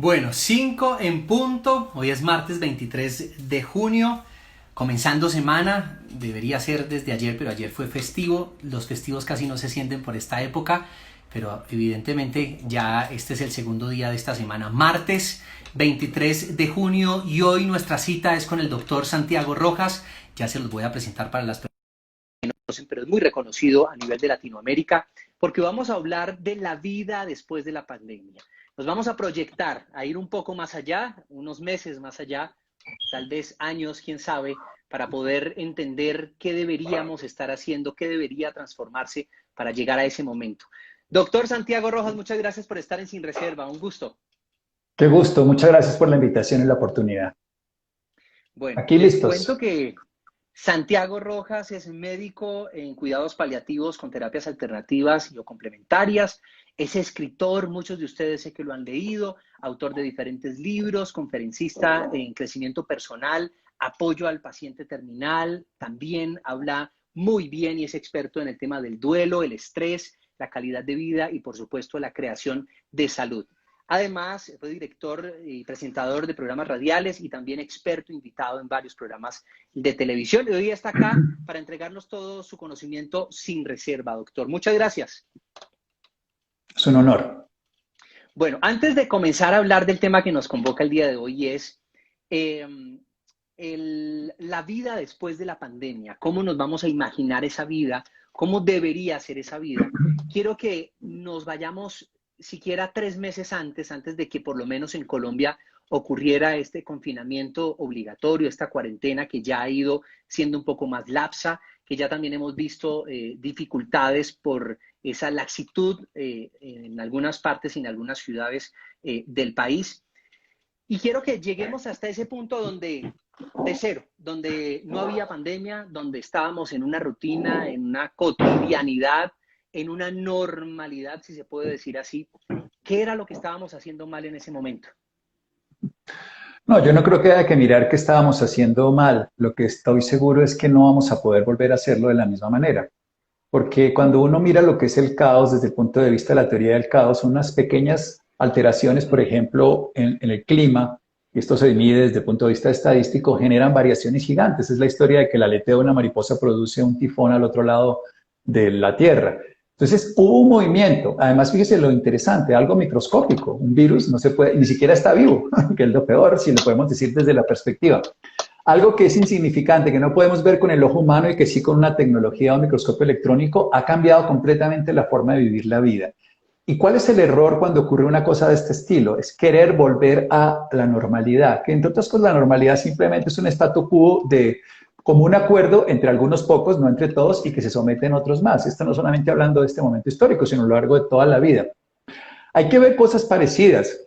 Bueno, 5 en punto. Hoy es martes 23 de junio. Comenzando semana. Debería ser desde ayer, pero ayer fue festivo. Los festivos casi no se sienten por esta época. Pero evidentemente ya este es el segundo día de esta semana. Martes 23 de junio. Y hoy nuestra cita es con el doctor Santiago Rojas. Ya se los voy a presentar para las personas que no conocen, pero es muy reconocido a nivel de Latinoamérica. Porque vamos a hablar de la vida después de la pandemia. Nos vamos a proyectar, a ir un poco más allá, unos meses más allá, tal vez años, quién sabe, para poder entender qué deberíamos estar haciendo, qué debería transformarse para llegar a ese momento. Doctor Santiago Rojas, muchas gracias por estar en Sin Reserva, un gusto. Qué gusto, muchas gracias por la invitación y la oportunidad. Bueno, Aquí les cuento listos. que Santiago Rojas es médico en cuidados paliativos con terapias alternativas y o complementarias. Es escritor, muchos de ustedes sé que lo han leído, autor de diferentes libros, conferencista en crecimiento personal, apoyo al paciente terminal, también habla muy bien y es experto en el tema del duelo, el estrés, la calidad de vida y por supuesto la creación de salud. Además, fue director y presentador de programas radiales y también experto invitado en varios programas de televisión. Y hoy está acá para entregarnos todo su conocimiento sin reserva, doctor. Muchas gracias. Es un honor. Bueno, antes de comenzar a hablar del tema que nos convoca el día de hoy es eh, la vida después de la pandemia, cómo nos vamos a imaginar esa vida, cómo debería ser esa vida. Quiero que nos vayamos siquiera 3 meses antes de que por lo menos en Colombia ocurriera este confinamiento obligatorio, esta cuarentena que ya ha ido siendo un poco más lapsa, que ya también hemos visto dificultades por esa laxitud en algunas partes y en algunas ciudades del país. Y quiero que lleguemos hasta ese punto donde, de cero, donde no había pandemia, donde estábamos en una rutina, en una cotidianidad, en una normalidad, si se puede decir así. ¿Qué era lo que estábamos haciendo mal en ese momento? No, yo no creo que haya que mirar qué estábamos haciendo mal. Lo que estoy seguro es que no vamos a poder volver a hacerlo de la misma manera. Porque cuando uno mira lo que es el caos desde el punto de vista de la teoría del caos, unas pequeñas alteraciones, por ejemplo, en el clima, y esto se mide desde el punto de vista estadístico, generan variaciones gigantes. Es la historia de que el aleteo de una mariposa produce un tifón al otro lado de la Tierra. Entonces hubo un movimiento, además fíjese lo interesante, algo microscópico, un virus no se puede, ni siquiera está vivo, que es lo peor, si lo podemos decir desde la perspectiva. Algo que es insignificante, que no podemos ver con el ojo humano y que sí con una tecnología o un microscopio electrónico, ha cambiado completamente la forma de vivir la vida. ¿Y cuál es el error cuando ocurre una cosa de este estilo? Es querer volver a la normalidad, que entre otras cosas la normalidad simplemente es un statu quo de como un acuerdo entre algunos pocos, no entre todos, y que se someten otros más. Esto no solamente hablando de este momento histórico, sino a lo largo de toda la vida. Hay que ver cosas parecidas.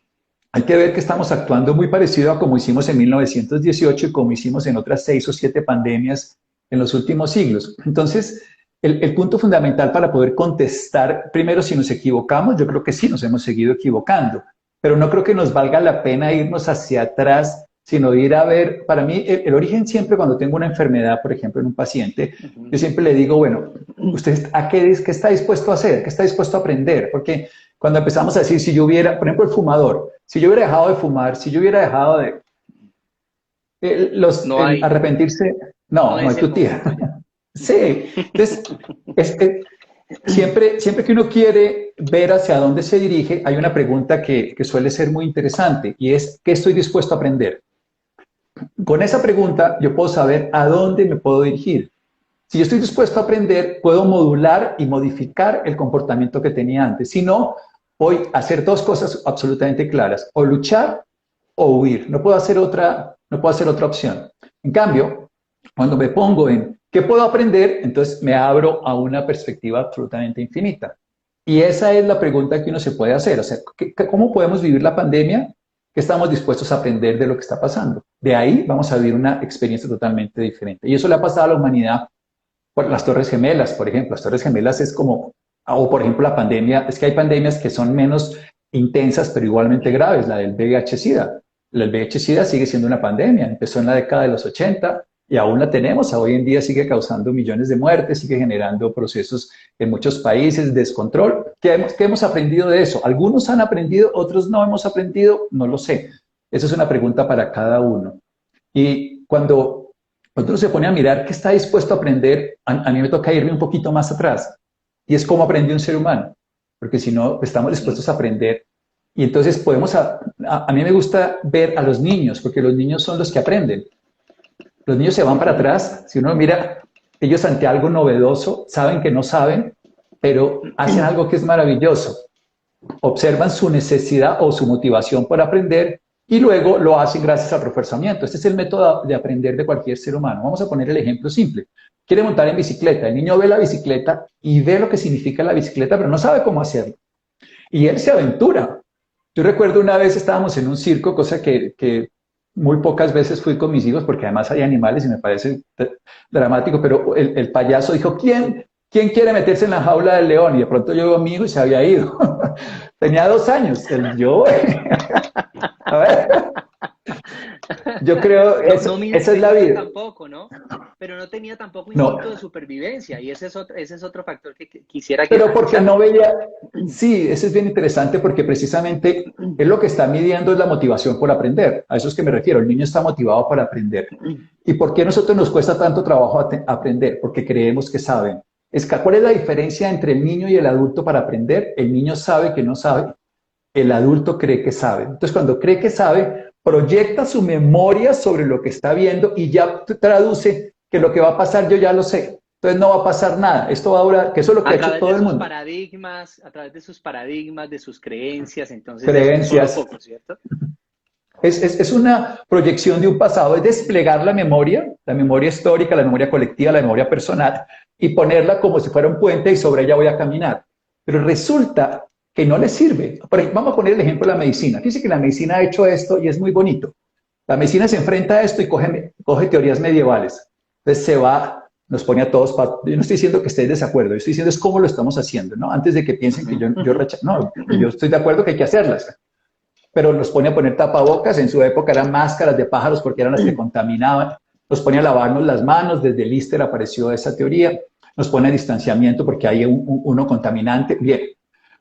Hay que ver que estamos actuando muy parecido a como hicimos en 1918 y como hicimos en otras 6 o 7 pandemias en los últimos siglos. Entonces, el punto fundamental para poder contestar, primero, si nos equivocamos, yo creo que sí nos hemos seguido equivocando, pero no creo que nos valga la pena irnos hacia atrás, sino ir a ver, para mí, el origen siempre cuando tengo una enfermedad, por ejemplo, en un paciente, Uh yo -huh. siempre le digo, bueno, ¿usted a qué está dispuesto a hacer? ¿Qué está dispuesto a aprender? Porque cuando empezamos a decir, si yo hubiera, por ejemplo, el fumador, si yo hubiera dejado de fumar, si yo hubiera dejado de No hay, arrepentirse, no no hay es el tu tía. momento ya. Uh Sí, entonces, -huh. siempre que uno quiere ver hacia dónde se dirige, hay una pregunta que suele ser muy interesante y es, ¿qué estoy dispuesto a aprender? Con esa pregunta yo puedo saber a dónde me puedo dirigir. Si yo estoy dispuesto a aprender, puedo modular y modificar el comportamiento que tenía antes. Si no, voy a hacer dos cosas absolutamente claras, o luchar o huir. No puedo hacer otra opción. En cambio, cuando me pongo en qué puedo aprender, entonces me abro a una perspectiva absolutamente infinita. Y esa es la pregunta que uno se puede hacer. O sea, ¿cómo podemos vivir la pandemia? ¿Qué estamos dispuestos a aprender de lo que está pasando? De ahí vamos a vivir una experiencia totalmente diferente. Y eso le ha pasado a la humanidad por las Torres Gemelas, por ejemplo. Las Torres Gemelas es como, o por ejemplo la pandemia, es que hay pandemias que son menos intensas pero igualmente graves, la del VIH-Sida. La del VIH-Sida sigue siendo una pandemia, empezó en la década de los 80 y aún la tenemos, hoy en día sigue causando millones de muertes, sigue generando procesos en muchos países, descontrol. ¿Qué hemos aprendido de eso? Algunos han aprendido, otros no hemos aprendido, no lo sé. Esa es una pregunta para cada uno. Y cuando uno se pone a mirar qué está dispuesto a aprender, a mí me toca irme un poquito más atrás, y es cómo aprende un ser humano, porque si no, estamos dispuestos a aprender. Y entonces podemos, a mí me gusta ver a los niños, porque los niños son los que aprenden. Los niños se van para atrás, si uno mira, ellos ante algo novedoso, saben que no saben, pero hacen algo que es maravilloso. Observan su necesidad o su motivación por aprender y luego lo hacen gracias al reforzamiento. Este es el método de aprender de cualquier ser humano. Vamos a poner el ejemplo simple. Quiere montar en bicicleta, el niño ve la bicicleta y ve lo que significa la bicicleta, pero no sabe cómo hacerlo. Y él se aventura. Yo recuerdo una vez estábamos en un circo, cosa que muy pocas veces fui con mis hijos, porque además hay animales y me parece dramático, pero el payaso dijo, ¿quién quiere meterse en la jaula del león? Y de pronto yo veo a mi hijo y se había ido. Tenía 2 años. Yo, a ver, yo creo, esa es la vida. Tampoco, ¿no? Pero no tenía tampoco No. instinto de supervivencia, y ese es otro factor que quisiera que... Pero porque no veía, sí, eso es bien interesante porque precisamente es lo que está midiendo es la motivación por aprender. A eso es que me refiero, el niño está motivado para aprender. ¿Y por qué a nosotros nos cuesta tanto trabajo aprender? Porque creemos que saben. ¿Cuál es la diferencia entre el niño y el adulto para aprender? El niño sabe que no sabe, el adulto cree que sabe. Entonces, cuando cree que sabe, proyecta su memoria sobre lo que está viendo y ya traduce que lo que va a pasar yo ya lo sé. Entonces no va a pasar nada. Esto va a durar, que eso es lo que ha hecho todo el mundo. A través de sus paradigmas, de sus creencias, entonces creencias. Poco, ¿cierto? Es una proyección de un pasado, es desplegar la memoria histórica, la memoria colectiva, la memoria personal, y ponerla como si fuera un puente y sobre ella voy a caminar. Pero resulta que no le sirve. Por ejemplo, vamos a poner el ejemplo de la medicina. Fíjense que la medicina ha hecho esto y es muy bonito. La medicina se enfrenta a esto y coge teorías medievales. Entonces se va, nos pone a todos, yo no estoy diciendo que estéis de desacuerdo, yo estoy diciendo es cómo lo estamos haciendo, ¿no? Antes de que piensen que yo rechazo, no, yo estoy de acuerdo que hay que hacerlas. Pero nos pone a poner tapabocas, en su época eran máscaras de pájaros porque eran las que contaminaban, nos pone a lavarnos las manos, desde Lister apareció esa teoría, nos pone a distanciamiento porque hay uno contaminante, bien.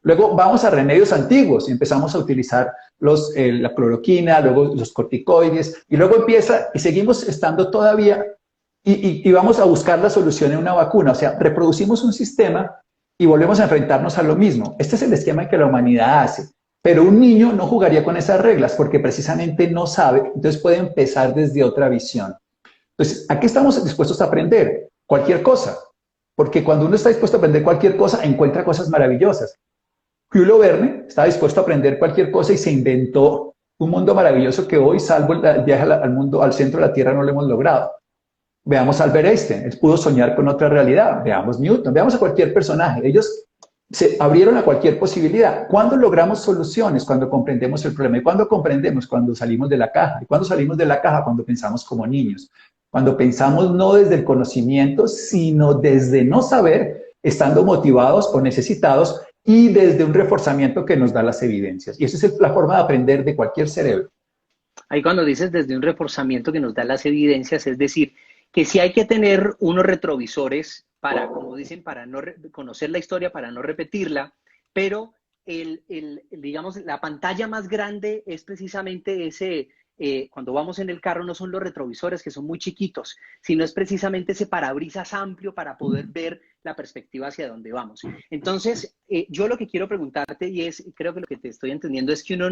Luego vamos a remedios antiguos y empezamos a utilizar la cloroquina, luego los corticoides, y luego empieza, y seguimos estando todavía, y vamos a buscar la solución en una vacuna, o sea, reproducimos un sistema y volvemos a enfrentarnos a lo mismo. Este es el esquema que la humanidad hace. Pero un niño no jugaría con esas reglas porque precisamente no sabe, entonces puede empezar desde otra visión. Entonces, ¿a qué estamos dispuestos a aprender? Cualquier cosa. Porque cuando uno está dispuesto a aprender cualquier cosa, encuentra cosas maravillosas. Julio Verne estaba dispuesto a aprender cualquier cosa y se inventó un mundo maravilloso que hoy, salvo el viaje al mundo, al centro de la Tierra, no lo hemos logrado. Veamos a Albert Einstein, él pudo soñar con otra realidad. Veamos Newton, veamos a cualquier personaje. Ellos se abrieron a cualquier posibilidad. ¿Cuándo logramos soluciones? Cuando comprendemos el problema. ¿Y cuándo comprendemos? Cuando salimos de la caja. ¿Y cuándo salimos de la caja? Cuando pensamos como niños. Cuando pensamos no desde el conocimiento, sino desde no saber, estando motivados o necesitados, y desde un reforzamiento que nos da las evidencias. Y esa es la forma de aprender de cualquier cerebro. Ahí cuando dices desde un reforzamiento que nos da las evidencias, es decir, que sí hay que tener unos retrovisores para, como dicen, para no conocer la historia, para no repetirla, pero digamos, la pantalla más grande es precisamente ese, cuando vamos en el carro no son los retrovisores que son muy chiquitos, sino es precisamente ese parabrisas amplio para poder ver la perspectiva hacia dónde vamos. Entonces, yo lo que quiero preguntarte, y creo que lo que te estoy entendiendo es que uno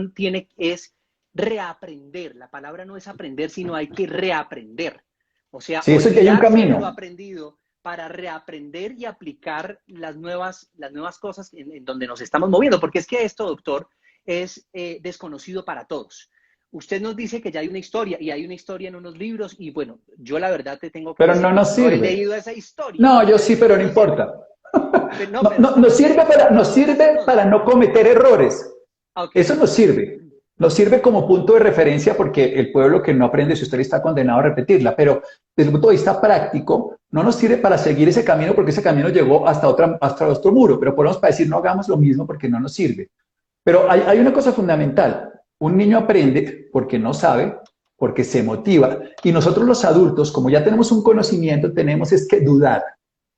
es reaprender. La palabra no es aprender, sino hay que reaprender. O sea, sí, eso que hay un camino. Lo aprendido para reaprender y aplicar las nuevas cosas en donde nos estamos moviendo, porque es que esto, doctor, es desconocido para todos. Usted nos dice que ya hay una historia, y hay una historia en unos libros, y bueno, yo la verdad te tengo que decir, no nos sirve. No he leído esa historia. No, yo sí, pero no importa. Nos sirve para no cometer errores. Okay. Eso nos sirve. Nos sirve como punto de referencia porque el pueblo que no aprende su historia está condenado a repetirla, pero desde el punto de vista práctico no nos sirve para seguir ese camino porque ese camino llegó hasta otro muro, pero podemos para decir no hagamos lo mismo porque no nos sirve. Pero hay una cosa fundamental, un niño aprende porque no sabe porque se motiva. Y nosotros los adultos, como ya tenemos un conocimiento, tenemos es que dudar.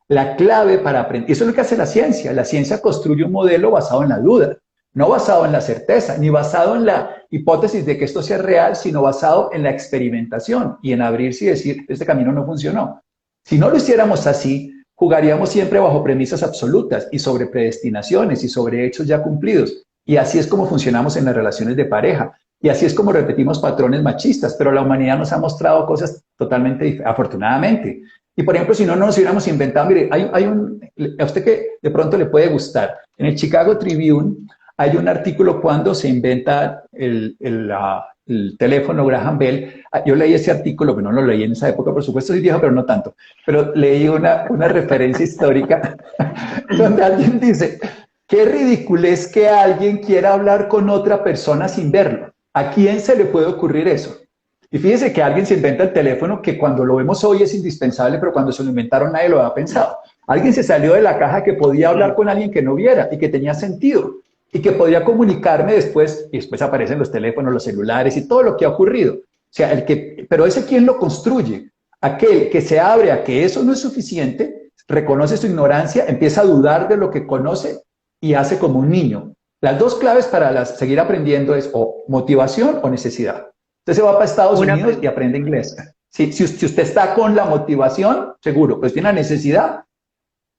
La clave para aprender, eso es lo que hace la ciencia. La ciencia construye un modelo basado en la duda, no basado en la certeza, ni basado en la hipótesis de que esto sea real, sino basado en la experimentación y en abrirse y decir, este camino no funcionó. Si no lo hiciéramos así, jugaríamos siempre bajo premisas absolutas y sobre predestinaciones y sobre hechos ya cumplidos. Y así es como funcionamos en las relaciones de pareja. Y así es como repetimos patrones machistas, pero la humanidad nos ha mostrado cosas totalmente diferentes, afortunadamente. Y por ejemplo, si no nos hubiéramos inventado, mire, a usted que de pronto le puede gustar, en el Chicago Tribune hay un artículo cuando se inventa el teléfono Graham Bell. Yo leí ese artículo, pero no lo leí en esa época, por supuesto, soy viejo, pero no tanto. Pero leí una referencia histórica donde alguien dice, qué ridiculez que alguien quiera hablar con otra persona sin verlo. ¿A quién se le puede ocurrir eso? Y fíjese que alguien se inventa el teléfono que cuando lo vemos hoy es indispensable, pero cuando se lo inventaron nadie lo había pensado. Alguien se salió de la caja que podía hablar con alguien que no viera y que tenía sentido y que podía comunicarme después, y después aparecen los teléfonos, los celulares y todo lo que ha ocurrido. O sea, pero ese quién lo construye, aquel que se abre a que eso no es suficiente, reconoce su ignorancia, empieza a dudar de lo que conoce y hace como un niño. Las dos claves para seguir aprendiendo es o motivación o necesidad. Usted se va para Estados Unidos y aprende inglés. Si usted está con la motivación, seguro, pues tiene la necesidad,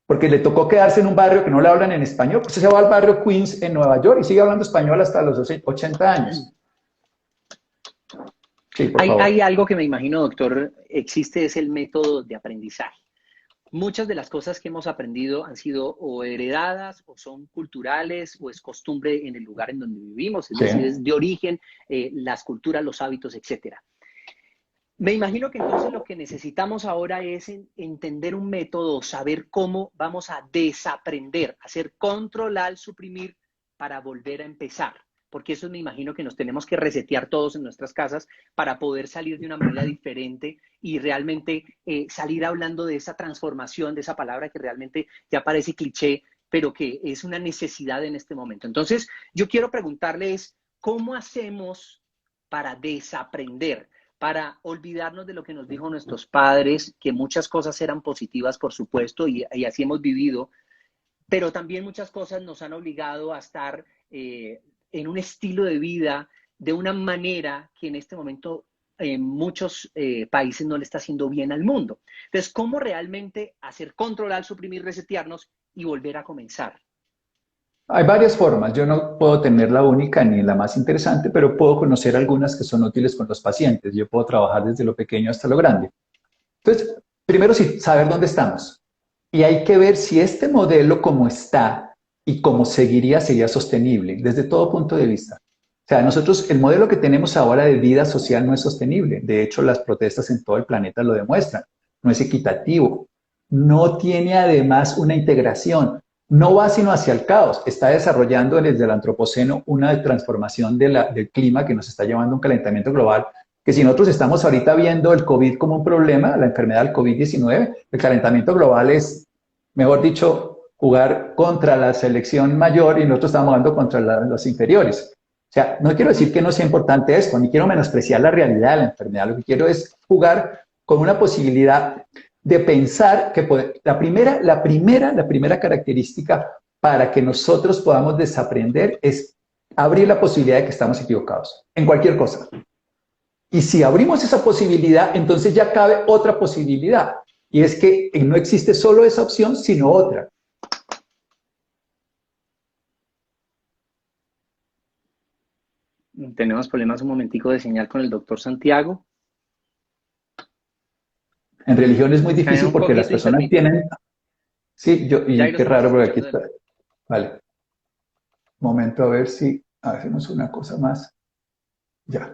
porque le tocó quedarse en un barrio que no le hablan en español, pues usted se va al barrio Queens en Nueva York y sigue hablando español hasta los 80 años. Sí, por favor. Hay algo que me imagino, doctor, existe, es el método de aprendizaje. Muchas de las cosas que hemos aprendido han sido o heredadas o son culturales o es costumbre en el lugar en donde vivimos, es decir, es de origen, las culturas, los hábitos, etcétera. Me imagino que entonces lo que necesitamos ahora es entender un método, saber cómo vamos a desaprender, hacer control al suprimir para volver a empezar. Porque eso me imagino que nos tenemos que resetear todos en nuestras casas para poder salir de una manera diferente y realmente salir hablando de esa transformación, de esa palabra que realmente ya parece cliché, pero que es una necesidad en este momento. Entonces, yo quiero preguntarles, ¿cómo hacemos para desaprender? Para olvidarnos de lo que nos dijo nuestros padres, que muchas cosas eran positivas, por supuesto, y así hemos vivido, pero también muchas cosas nos han obligado a estar en un estilo de vida de una manera que en este momento en muchos países no le está haciendo bien al mundo. Entonces, ¿cómo realmente hacer controlar, suprimir, resetearnos y volver a comenzar? Hay varias formas. Yo no puedo tener la única ni la más interesante, pero puedo conocer algunas que son útiles con los pacientes. Yo puedo trabajar desde lo pequeño hasta lo grande. Entonces, primero sí, saber dónde estamos. Y hay que ver si este modelo como está y como seguiría, sería sostenible desde todo punto de vista. O sea, nosotros, el modelo que tenemos ahora de vida social no es sostenible. De hecho, las protestas en todo el planeta lo demuestran. No es equitativo. No tiene además una integración. No va sino hacia el caos. Está desarrollando desde el antropoceno una transformación del clima que nos está llevando a un calentamiento global, que si nosotros estamos ahorita viendo el COVID como un problema, la enfermedad del COVID-19, el calentamiento global es, mejor dicho, jugar contra la selección mayor y nosotros estamos jugando contra los inferiores. O sea, no quiero decir que no sea importante esto, ni quiero menospreciar la realidad de la enfermedad, lo que quiero es jugar con una posibilidad de pensar que la primera característica para que nosotros podamos desaprender es abrir la posibilidad de que estamos equivocados en cualquier cosa. Y si abrimos esa posibilidad, entonces ya cabe otra posibilidad. Y es que no existe solo esa opción, sino otra. Tenemos problemas un momentico de señal con el doctor Santiago. En religión es muy Caen difícil un porque las poquito y personas tienen... Sí, ya ahí y lo qué estamos raro, porque aquí escuchando. está... Vale. Momento, a ver si hacemos una cosa más. Ya.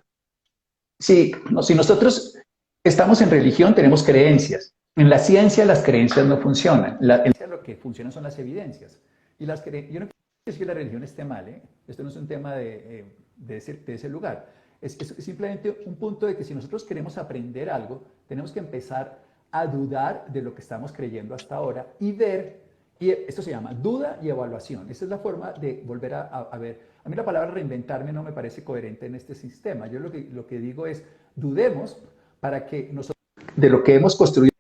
Sí, no, si nosotros estamos en religión, tenemos creencias. En la ciencia las creencias no funcionan. En la ciencia lo que funcionan son las evidencias. Y yo no quiero decir que la religión esté mal, ¿eh? Esto no es un tema de ese lugar. Es simplemente un punto de que si nosotros queremos aprender algo, tenemos que empezar a dudar de lo que estamos creyendo hasta ahora y ver, y esto se llama duda y evaluación. Esta es la forma de volver a ver. A mí la palabra reinventarme no me parece coherente en este sistema. Yo lo que digo es, dudemos para que nosotros de lo que hemos construido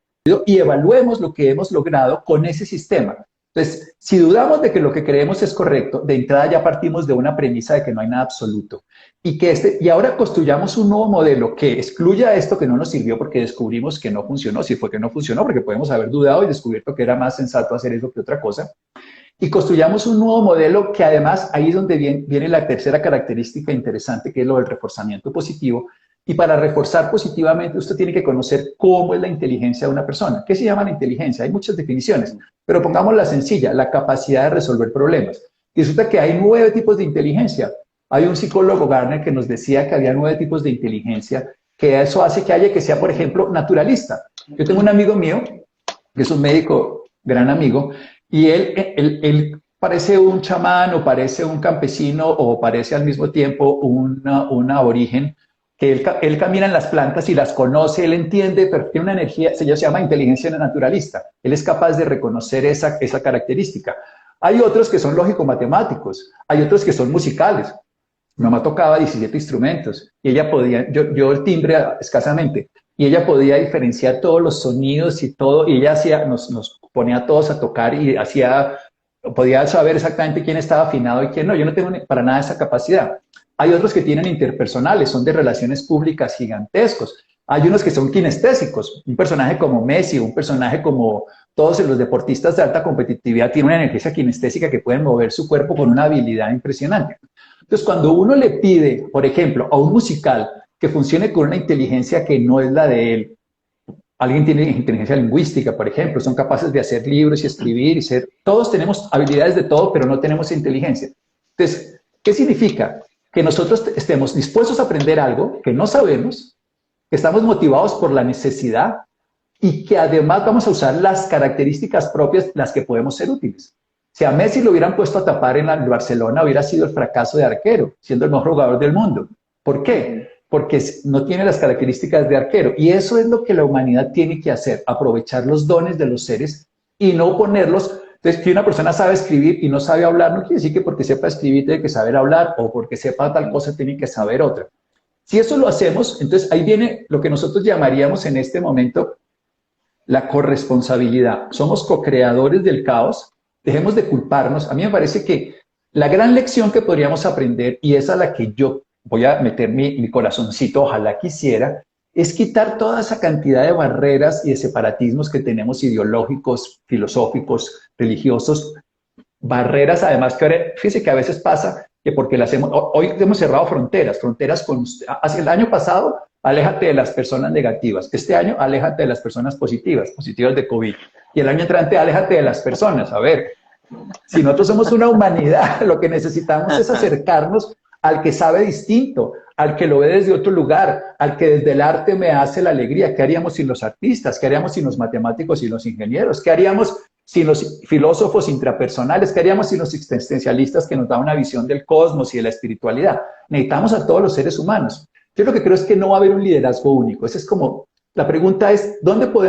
y evaluemos lo que hemos logrado con ese sistema. Entonces, si dudamos de que lo que creemos es correcto, de entrada ya partimos de una premisa de que no hay nada absoluto. Y ahora construyamos un nuevo modelo que excluya esto que no nos sirvió porque descubrimos que no funcionó. Si fue que no funcionó, porque podemos haber dudado y descubierto que era más sensato hacer eso que otra cosa. Y construyamos un nuevo modelo que además ahí es donde viene la tercera característica interesante, que es lo del reforzamiento positivo. Y para reforzar positivamente, usted tiene que conocer cómo es la inteligencia de una persona. ¿Qué se llama la inteligencia? Hay muchas definiciones, pero pongámosla sencilla, la capacidad de resolver problemas. Y resulta que hay 9 tipos de inteligencia. Hay un psicólogo, Garner, que nos decía que había 9 tipos de inteligencia, que eso hace que haya que sea, por ejemplo, naturalista. Yo tengo un amigo mío, que es un médico, gran amigo, y él parece un chamán o parece un campesino o parece al mismo tiempo un aborigen, que él camina en las plantas y las conoce, él entiende, pero tiene una energía, se llama inteligencia naturalista. Él es capaz de reconocer esa característica. Hay otros que son lógico-matemáticos, hay otros que son musicales. Mi mamá tocaba 17 instrumentos y ella podía, yo el timbre escasamente, y ella podía diferenciar todos los sonidos y todo, y ella nos ponía a todos a tocar y podía saber exactamente quién estaba afinado y quién no. Yo no tengo para nada esa capacidad. Hay otros que tienen interpersonales, son de relaciones públicas gigantescos. Hay unos que son kinestésicos. Un personaje como Messi, un personaje como todos los deportistas de alta competitividad tienen una energía kinestésica que pueden mover su cuerpo con una habilidad impresionante. Entonces, cuando uno le pide, por ejemplo, a un musical que funcione con una inteligencia que no es la de él, alguien tiene inteligencia lingüística, por ejemplo, son capaces de hacer libros y escribir y ser... Todos tenemos habilidades de todo, pero no tenemos inteligencia. Entonces, ¿qué significa? Que nosotros estemos dispuestos a aprender algo que no sabemos, que estamos motivados por la necesidad y que además vamos a usar las características propias, las que podemos ser útiles. Si a Messi lo hubieran puesto a tapar en el Barcelona, hubiera sido el fracaso de arquero, siendo el mejor jugador del mundo. ¿Por qué? Porque no tiene las características de arquero. Y eso es lo que la humanidad tiene que hacer, aprovechar los dones de los seres y no ponerlos... Entonces, si una persona sabe escribir y no sabe hablar, no quiere decir que porque sepa escribir tiene que saber hablar o porque sepa tal cosa tiene que saber otra. Si eso lo hacemos, entonces ahí viene lo que nosotros llamaríamos en este momento la corresponsabilidad. Somos co-creadores del caos, dejemos de culparnos. A mí me parece que la gran lección que podríamos aprender, y es a la que yo voy a meter mi corazoncito, ojalá quisiera, es quitar toda esa cantidad de barreras y de separatismos que tenemos ideológicos, filosóficos, religiosos, barreras además que ahora, fíjese que a veces pasa que porque las hoy hemos cerrado fronteras hacia el año pasado, aléjate de las personas negativas, este año aléjate de las personas positivas de COVID, y el año entrante aléjate de las personas. A ver, si nosotros somos una humanidad, lo que necesitamos es acercarnos al que sabe distinto, al que lo ve desde otro lugar, al que desde el arte me hace la alegría. ¿Qué haríamos sin los artistas? ¿Qué haríamos sin los matemáticos y los ingenieros? ¿Qué haríamos sin los filósofos intrapersonales? ¿Qué haríamos sin los existencialistas que nos dan una visión del cosmos y de la espiritualidad? Necesitamos a todos los seres humanos. Yo lo que creo es que no va a haber un liderazgo único. Esa es como, la pregunta es,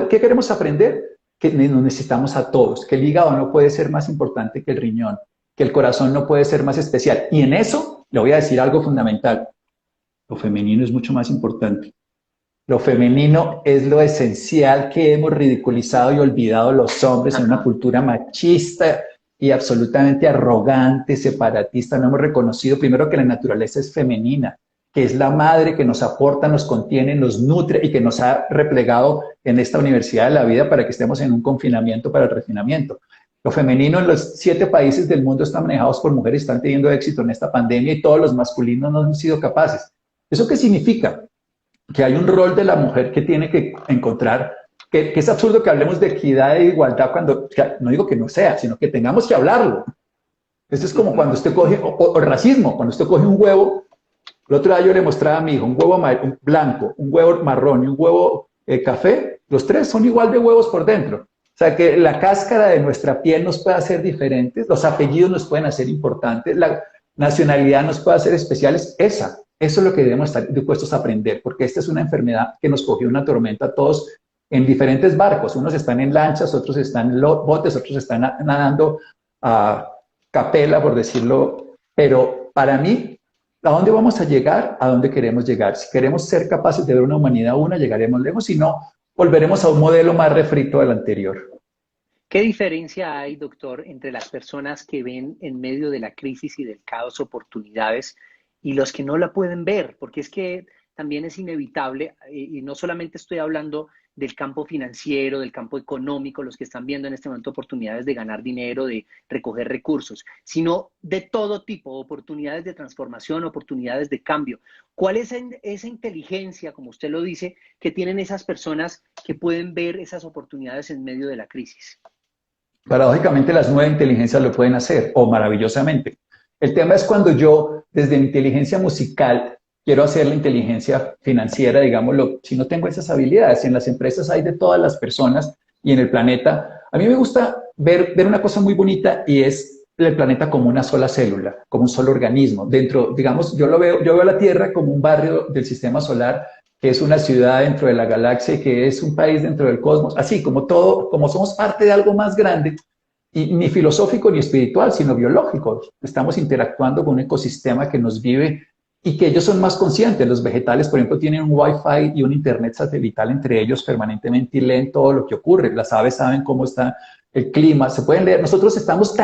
¿qué queremos aprender? Que nos necesitamos a todos, que el hígado no puede ser más importante que el riñón, que el corazón no puede ser más especial. Y en eso le voy a decir algo fundamental. Lo femenino es mucho más importante. Lo femenino es lo esencial que hemos ridiculizado y olvidado los hombres en una cultura machista y absolutamente arrogante, separatista. No hemos reconocido primero que la naturaleza es femenina, que es la madre que nos aporta, nos contiene, nos nutre y que nos ha replegado en esta universidad de la vida para que estemos en un confinamiento para el refinamiento. Lo femenino en los 7 países del mundo están manejados por mujeres, están teniendo éxito en esta pandemia y todos los masculinos no han sido capaces. ¿Eso qué significa? Que hay un rol de la mujer que tiene que encontrar, que es absurdo que hablemos de equidad e igualdad cuando, no digo que no sea, sino que tengamos que hablarlo. Esto es como cuando usted coge, o racismo, cuando usted coge un huevo, el otro día yo le mostraba a mi hijo un huevo blanco, un huevo marrón y un huevo café, los 3 son igual de huevos por dentro. O sea que la cáscara de nuestra piel nos puede hacer diferentes, los apellidos nos pueden hacer importantes, la nacionalidad nos puede hacer especiales, eso es lo que debemos estar dispuestos a aprender, porque esta es una enfermedad que nos cogió una tormenta a todos en diferentes barcos. Unos están en lanchas, otros están en botes, otros están nadando a capela, por decirlo. Pero para mí, ¿A dónde vamos a llegar? ¿A dónde queremos llegar? Si queremos ser capaces de ver una humanidad una, llegaremos lejos, si no, volveremos a un modelo más refrito del anterior. ¿Qué diferencia hay, doctor, entre las personas que ven en medio de la crisis y del caos oportunidades y los que no la pueden ver? Porque es que también es inevitable, y no solamente estoy hablando del campo financiero, del campo económico, los que están viendo en este momento oportunidades de ganar dinero, de recoger recursos, sino de todo tipo, oportunidades de transformación, oportunidades de cambio. ¿Cuál es esa inteligencia, como usted lo dice, que tienen esas personas que pueden ver esas oportunidades en medio de la crisis? Paradójicamente, las nuevas inteligencias lo pueden hacer, o maravillosamente. El tema es cuando yo, desde mi inteligencia musical, quiero hacer la inteligencia financiera, digámoslo, si no tengo esas habilidades. En las empresas hay de todas las personas y en el planeta. A mí me gusta ver una cosa muy bonita y es el planeta como una sola célula, como un solo organismo. Dentro, digamos, yo veo la Tierra como un barrio del sistema solar que es una ciudad dentro de la galaxia y que es un país dentro del cosmos, así como todo, como somos parte de algo más grande, y ni filosófico ni espiritual, sino biológico. Estamos interactuando con un ecosistema que nos vive y que ellos son más conscientes. Los vegetales, por ejemplo, tienen un Wi-Fi y un Internet satelital entre ellos permanentemente y leen todo lo que ocurre. Las aves saben cómo está el clima, se pueden leer. Nosotros estamos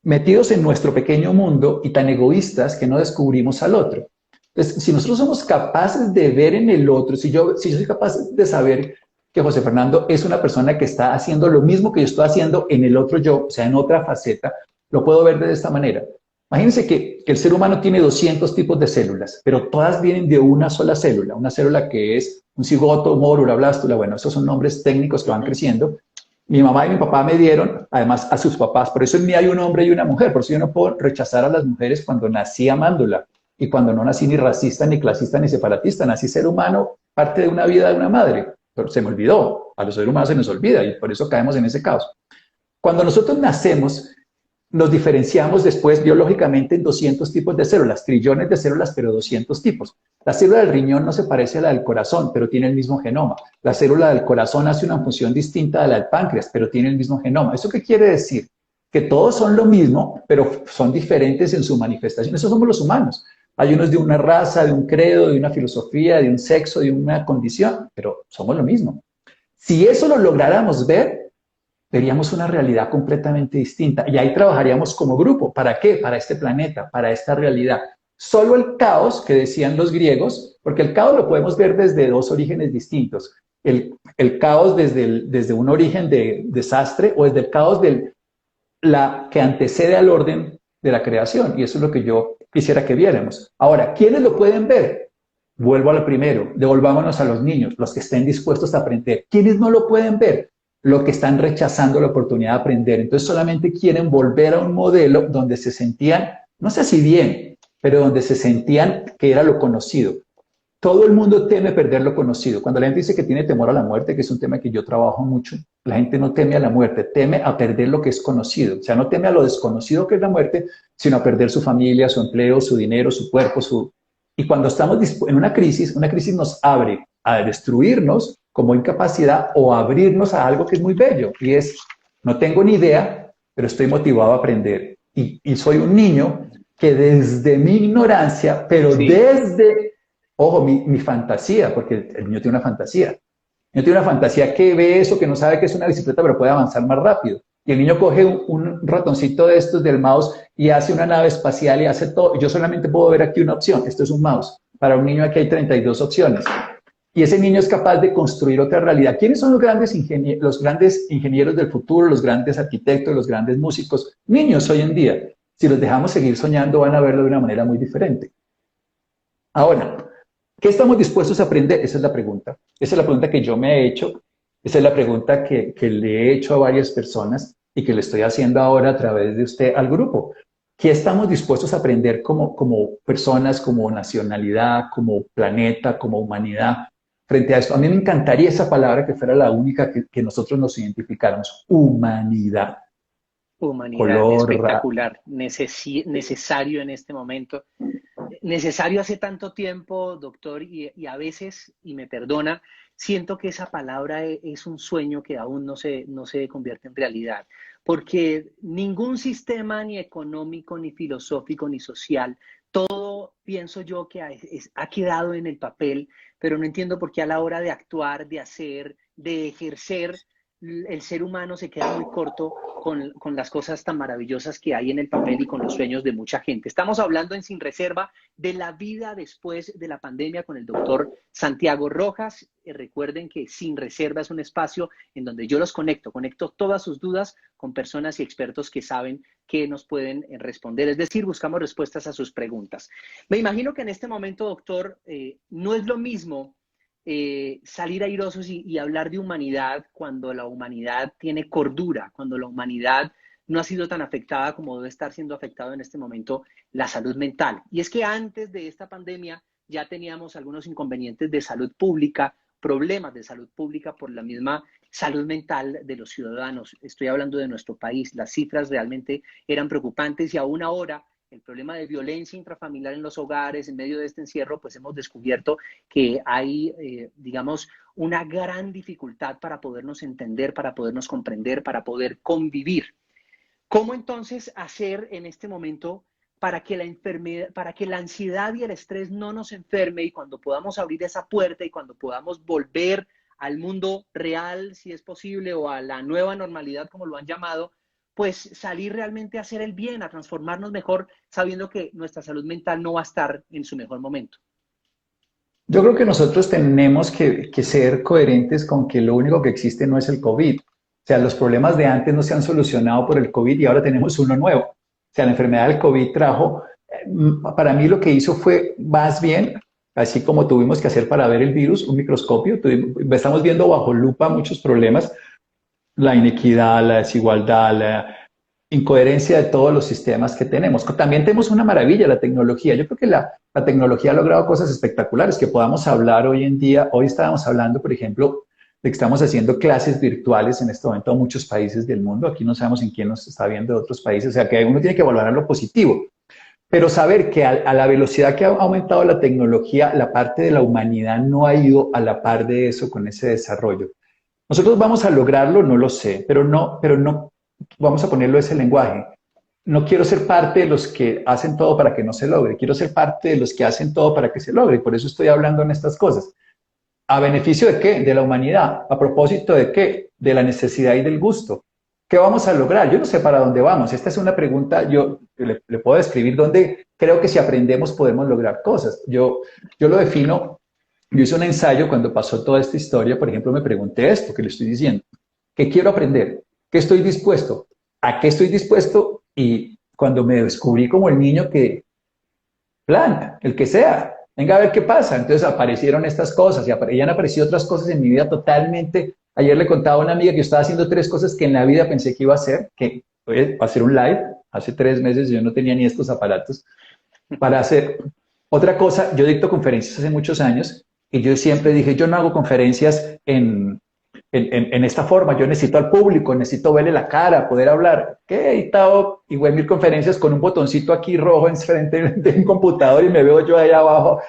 metidos en nuestro pequeño mundo y tan egoístas que no descubrimos al otro. Entonces, si nosotros somos capaces de ver en el otro, si yo soy capaz de saber que José Fernando es una persona que está haciendo lo mismo que yo estoy haciendo en el otro yo, o sea, en otra faceta, lo puedo ver de esta manera. Imagínense que el ser humano tiene 200 tipos de células, pero todas vienen de una célula que es un cigoto, mórula, blástula, bueno, esos son nombres técnicos que van creciendo. Mi mamá y mi papá me dieron, además, a sus papás, por eso en mí hay un hombre y una mujer, por eso yo no puedo rechazar a las mujeres cuando nací amándola y cuando no nací ni racista, ni clasista, ni separatista, nací ser humano, parte de una vida de una madre, pero se me olvidó, a los seres humanos se nos olvida y por eso caemos en ese caos. Cuando nosotros nacemos, nos diferenciamos después biológicamente en 200 tipos de células, trillones de células, pero 200 tipos. La célula del riñón no se parece a la del corazón, pero tiene el mismo genoma. La célula del corazón hace una función distinta a la del páncreas, pero tiene el mismo genoma. ¿Eso qué quiere decir? Que todos son lo mismo, pero son diferentes en su manifestación. Eso somos los humanos. Hay unos de una raza, de un credo, de una filosofía, de un sexo, de una condición, pero somos lo mismo. Si eso lo lográramos ver, veríamos una realidad completamente distinta y ahí trabajaríamos como grupo. ¿Para qué? Para este planeta, para esta realidad. Solo el caos que decían los griegos, porque el caos lo podemos ver desde dos orígenes distintos. El caos desde un origen de desastre o desde el caos que antecede al orden de la creación. Y eso es lo que yo quisiera que viéramos. Ahora, ¿quiénes lo pueden ver? Vuelvo a lo primero, devolvámonos a los niños, los que estén dispuestos a aprender. ¿Quiénes no lo pueden ver? Los que están rechazando la oportunidad de aprender. Entonces solamente quieren volver a un modelo donde se sentían, no sé si bien, pero donde se sentían que era lo conocido. Todo el mundo teme perder lo conocido. Cuando la gente dice que tiene temor a la muerte, que es un tema que yo trabajo mucho, la gente no teme a la muerte, teme a perder lo que es conocido. O sea, no teme a lo desconocido que es la muerte, sino a perder su familia, su empleo, su dinero, su cuerpo. Y cuando estamos en una crisis nos abre a destruirnos como incapacidad o a abrirnos a algo que es muy bello. Y es, no tengo ni idea, pero estoy motivado a aprender. Y soy un niño que desde mi ignorancia, pero Sí. desde ojo, mi fantasía, porque el niño tiene una fantasía. El niño tiene una fantasía que ve eso, que no sabe que es una bicicleta, pero puede avanzar más rápido. Y el niño coge un ratoncito de estos del mouse y hace una nave espacial y hace todo. Yo solamente puedo ver aquí una opción. Esto es un mouse. Para un niño aquí hay 32 opciones. Y ese niño es capaz de construir otra realidad. ¿Quiénes son los grandes ingenieros del futuro, los grandes arquitectos, los grandes músicos? Niños hoy en día. Si los dejamos seguir soñando, van a verlo de una manera muy diferente. Ahora, ¿qué estamos dispuestos a aprender? Esa es la pregunta. Esa es la pregunta que yo me he hecho. Esa es la pregunta que le he hecho a varias personas y que le estoy haciendo ahora a través de usted al grupo. ¿Qué estamos dispuestos a aprender como personas, como nacionalidad, como planeta, como humanidad frente a esto? A mí me encantaría esa palabra que fuera la única que nosotros nos identificáramos. Humanidad. Humanidad, Color. espectacular, necesario en este momento, necesario hace tanto tiempo, doctor, y a veces, y me perdona, siento que esa palabra es un sueño que aún no se convierte en realidad, porque ningún sistema, ni económico, ni filosófico, ni social, pienso yo que ha quedado en el papel, pero no entiendo por qué a la hora de actuar, de hacer, de ejercer, el ser humano se queda muy corto con las cosas tan maravillosas que hay en el papel y con los sueños de mucha gente. Estamos hablando en Sin Reserva de la vida después de la pandemia con el doctor Santiago Rojas. Recuerden que Sin Reserva es un espacio en donde yo los conecto todas sus dudas con personas y expertos que saben que nos pueden responder. Es decir, buscamos respuestas a sus preguntas. Me imagino que en este momento, doctor, no es lo mismo salir airosos y hablar de humanidad cuando la humanidad tiene cordura, cuando la humanidad no ha sido tan afectada como debe estar siendo afectado en este momento la salud mental. Y es que antes de esta pandemia ya teníamos algunos inconvenientes de salud pública, problemas de salud pública por la misma salud mental de los ciudadanos. Estoy hablando de nuestro país. Las cifras realmente eran preocupantes y aún ahora el problema de violencia intrafamiliar en los hogares en medio de este encierro, pues hemos descubierto que hay, digamos, una gran dificultad para podernos entender, para podernos comprender, para poder convivir. ¿Cómo entonces hacer en este momento para que la enfermedad, para que la ansiedad y el estrés no nos enferme y cuando podamos abrir esa puerta y cuando podamos volver al mundo real, si es posible, o a la nueva normalidad, como lo han llamado, pues salir realmente a hacer el bien, a transformarnos mejor, sabiendo que nuestra salud mental no va a estar en su mejor momento? Yo creo que nosotros tenemos que ser coherentes con que lo único que existe no es el COVID. O sea, los problemas de antes no se han solucionado por el COVID y ahora tenemos uno nuevo. O sea, la enfermedad del COVID trajo, para mí lo que hizo fue más bien, así como tuvimos que hacer para ver el virus, un microscopio, estamos viendo bajo lupa muchos problemas, la inequidad, la desigualdad, la incoherencia de todos los sistemas que tenemos. También tenemos una maravilla, la tecnología. Yo creo que la tecnología ha logrado cosas espectaculares que podamos hablar hoy en día. Hoy estábamos hablando, por ejemplo, de que estamos haciendo clases virtuales en este momento a muchos países del mundo. Aquí no sabemos en quién nos está viendo de otros países. O sea, que uno tiene que valorar lo positivo. Pero saber que a la velocidad que ha aumentado la tecnología, la parte de la humanidad no ha ido a la par de eso con ese desarrollo. Nosotros vamos a lograrlo, no lo sé, pero no, vamos a ponerlo ese lenguaje. No quiero ser parte de los que hacen todo para que no se logre, quiero ser parte de los que hacen todo para que se logre, y por eso estoy hablando en estas cosas. ¿A beneficio de qué? De la humanidad. ¿A propósito de qué? De la necesidad y del gusto. ¿Qué vamos a lograr? Yo no sé para dónde vamos. Esta es una pregunta, yo le puedo describir dónde creo que si aprendemos podemos lograr cosas. Yo lo defino. Yo hice un ensayo cuando pasó toda esta historia, por ejemplo, me pregunté esto que le estoy diciendo. ¿Qué quiero aprender? ¿Qué estoy dispuesto? ¿A qué estoy dispuesto? Y cuando me descubrí como el niño que, plan, el que sea, venga a ver qué pasa. Entonces aparecieron estas cosas y han aparecido otras cosas en mi vida totalmente. Ayer le contaba a una amiga que yo estaba haciendo 3 cosas que en la vida pensé que iba a hacer, que fue hacer un live. Hace 3 meses yo no tenía ni estos aparatos para hacer. Otra cosa, yo dicto conferencias hace muchos años y yo siempre dije, yo no hago conferencias en esta forma, yo necesito al público, necesito verle la cara, poder hablar. ¿Qué he editado igual 1000 conferencias con un botoncito aquí rojo enfrente de un computador y me veo yo ahí abajo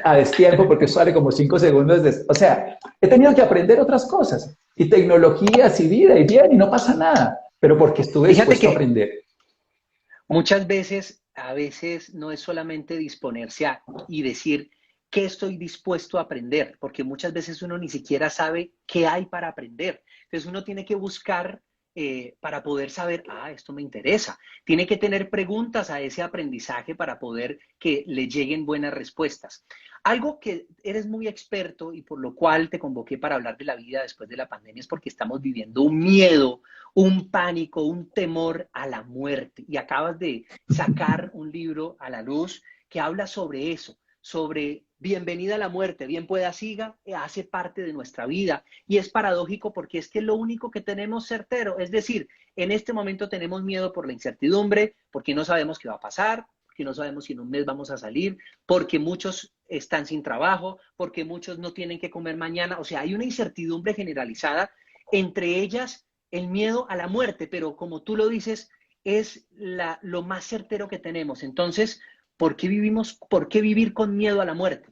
a destiempo porque sale como 5 segundos. O sea, he tenido que aprender otras cosas y tecnologías y vida y bien y no pasa nada, pero porque estuve Fíjate dispuesto a que aprender. muchas veces, a veces no es solamente disponerse a y decir qué estoy dispuesto a aprender, porque muchas veces uno ni siquiera sabe qué hay para aprender. Entonces uno tiene que buscar para poder saber, esto me interesa. Tiene que tener preguntas a ese aprendizaje para poder que le lleguen buenas respuestas. Algo que eres muy experto y por lo cual te convoqué para hablar de la vida después de la pandemia es porque estamos viviendo un miedo, un pánico, un temor a la muerte. Y acabas de sacar un libro a la luz que habla sobre eso, sobre bienvenida a la muerte, bien pueda siga, hace parte de nuestra vida. Y es paradójico porque es que lo único que tenemos certero, es decir, en este momento tenemos miedo por la incertidumbre, porque no sabemos qué va a pasar, porque no sabemos si en un mes vamos a salir, porque muchos están sin trabajo, porque muchos no tienen que comer mañana. O sea, hay una incertidumbre generalizada, entre ellas el miedo a la muerte, pero como tú lo dices, es lo más certero que tenemos. Entonces, por qué vivir con miedo a la muerte?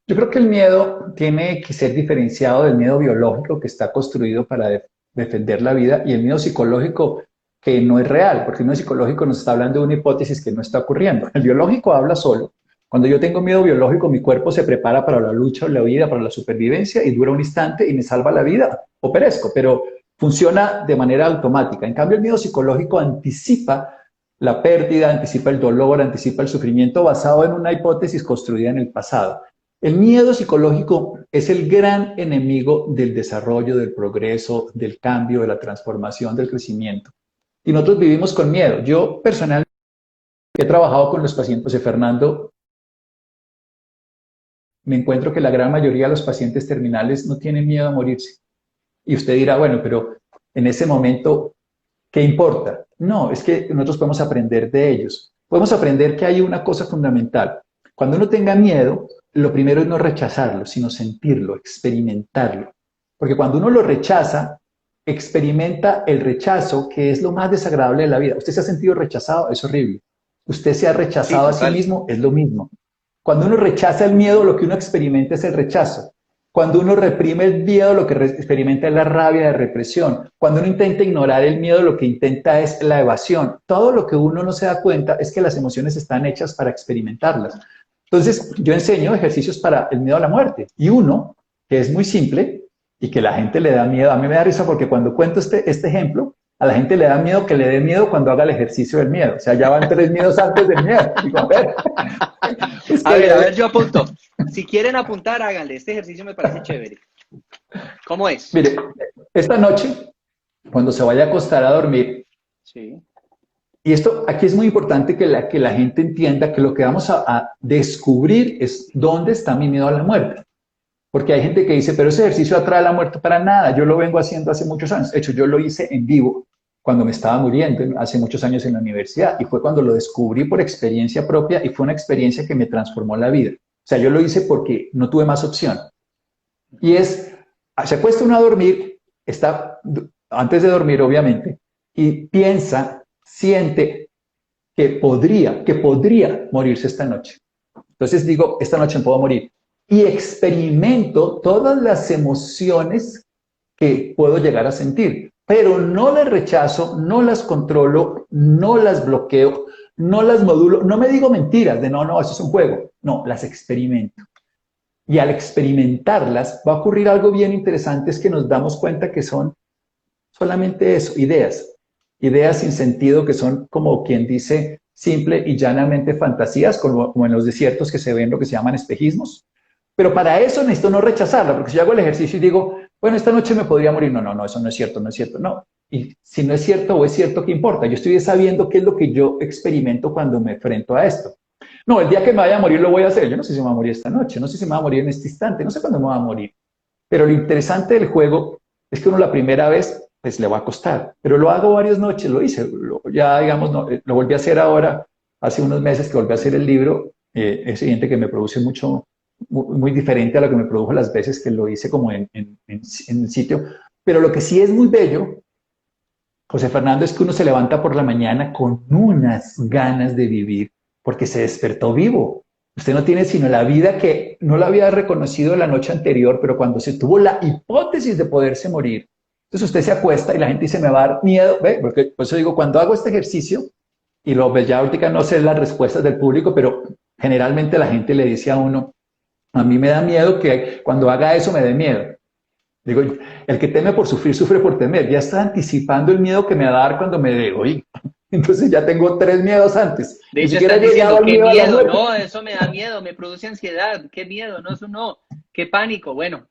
Yo creo que el miedo tiene que ser diferenciado del miedo biológico que está construido para defender la vida y el miedo psicológico que no es real, porque el miedo psicológico nos está hablando de una hipótesis que no está ocurriendo. El biológico habla solo. Cuando yo tengo miedo biológico, mi cuerpo se prepara para la lucha o la vida, para la supervivencia, y dura un instante y me salva la vida, o perezco, pero funciona de manera automática. En cambio, el miedo psicológico anticipa la pérdida, anticipa el dolor, anticipa el sufrimiento basado en una hipótesis construida en el pasado. El miedo psicológico es el gran enemigo del desarrollo, del progreso, del cambio, de la transformación, del crecimiento. Y nosotros vivimos con miedo. Yo personalmente he trabajado con los pacientes, José Fernando, me encuentro que la gran mayoría de los pacientes terminales no tienen miedo a morirse. Y usted dirá, bueno, pero en ese momento, ¿qué importa? No, es que nosotros podemos aprender de ellos. Podemos aprender que hay una cosa fundamental. Cuando uno tenga miedo, lo primero es no rechazarlo, sino sentirlo, experimentarlo. Porque cuando uno lo rechaza, experimenta el rechazo, que es lo más desagradable de la vida. ¿Usted se ha sentido rechazado? Es horrible. ¿Usted se ha Sí, rechazado a sí total. mismo? Es lo mismo. Cuando uno rechaza el miedo, lo que uno experimenta es el rechazo. Cuando uno reprime el miedo, lo que experimenta es la rabia de represión. Cuando uno intenta ignorar el miedo, lo que intenta es la evasión. Todo lo que uno no se da cuenta es que las emociones están hechas para experimentarlas. Entonces, yo enseño ejercicios para el miedo a la muerte. Y uno, que es muy simple y que la gente le da miedo, a mí me da risa porque cuando cuento este ejemplo, a la gente le da miedo que le dé miedo cuando haga el ejercicio del miedo. O sea, ya van tres miedos antes del miedo. Digo, a ver, es que A ver, yo apunto. Si quieren apuntar, háganle. Este ejercicio me parece chévere. ¿Cómo es? mire, esta noche, cuando se vaya a acostar a dormir, Sí. y esto aquí es muy importante que la gente entienda que lo que vamos a descubrir es dónde está mi miedo a la muerte. Porque hay gente que dice, pero ese ejercicio atrae la muerte para nada. Yo lo vengo haciendo hace muchos años. De hecho, yo lo hice en vivo cuando me estaba muriendo, hace muchos años en la universidad. Y fue cuando lo descubrí por experiencia propia y fue una experiencia que me transformó la vida. O sea, yo lo hice porque no tuve más opción. Y es, se acuesta uno a dormir, está antes de dormir, obviamente, y piensa, siente que podría morirse esta noche. Entonces digo, esta noche me puedo morir. Y experimento todas las emociones que puedo llegar a sentir, pero no las rechazo, no las controlo, no las bloqueo, no las modulo, no me digo mentiras de no, no, eso es un juego, no, las experimento. Y al experimentarlas va a ocurrir algo bien interesante, es que nos damos cuenta que son solamente eso, ideas, ideas sin sentido que son como quien dice simple y llanamente fantasías, como en los desiertos que se ven lo que se llaman espejismos. Pero para eso necesito no rechazarla, porque si yo hago el ejercicio y digo, bueno, esta noche me podría morir, no, no, no, eso no es cierto, no es cierto, no. Y si no es cierto o es cierto, ¿qué importa? Yo estoy sabiendo qué es lo que yo experimento cuando me enfrento a esto. No, el día que me vaya a morir lo voy a hacer. Yo no sé si me va a morir esta noche, no sé si me va a morir en este instante, no sé cuándo me va a morir. Pero lo interesante del juego es que uno la primera vez pues le va a costar, pero lo hago varias noches, lo hice, ya digamos, no, lo volví a hacer ahora, hace unos meses que volví a hacer el libro, es evidente que me produce mucho, muy diferente a lo que me produjo las veces que lo hice como en el sitio, pero lo que sí es muy bello, José Fernando, es que uno se levanta por la mañana con unas ganas de vivir, porque se despertó vivo. Usted no tiene sino la vida que no la había reconocido la noche anterior, pero cuando se tuvo la hipótesis de poderse morir, entonces usted se acuesta y la gente dice, me va a dar miedo, ¿ve? Porque por eso digo, cuando hago este ejercicio, y lo ves ya ahorita no sé las respuestas del público, pero generalmente la gente le dice a uno, a mí me da miedo que cuando haga eso me dé miedo. Digo, el que teme por sufrir, sufre por temer. Ya está anticipando el miedo que me va a dar cuando me dé. Oye, entonces ya tengo tres miedos antes. De Ni hecho, siquiera he están llegado diciendo, al qué miedo a la miedo, muerte. no, eso me da miedo, me produce ansiedad, qué miedo, no, eso no, qué pánico. Bueno,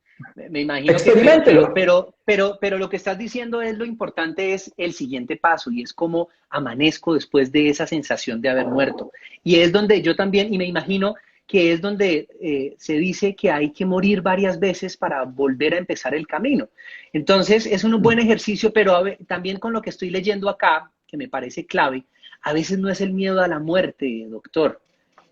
me imagino que, Experiméntelo. pero lo que estás diciendo es lo importante es el siguiente paso y es cómo amanezco después de esa sensación de haber muerto. Y es donde yo también, y me imagino que es donde se dice que hay que morir varias veces para volver a empezar el camino. Entonces, es un buen ejercicio, pero también con lo que estoy leyendo acá, que me parece clave, a veces no es el miedo a la muerte, doctor,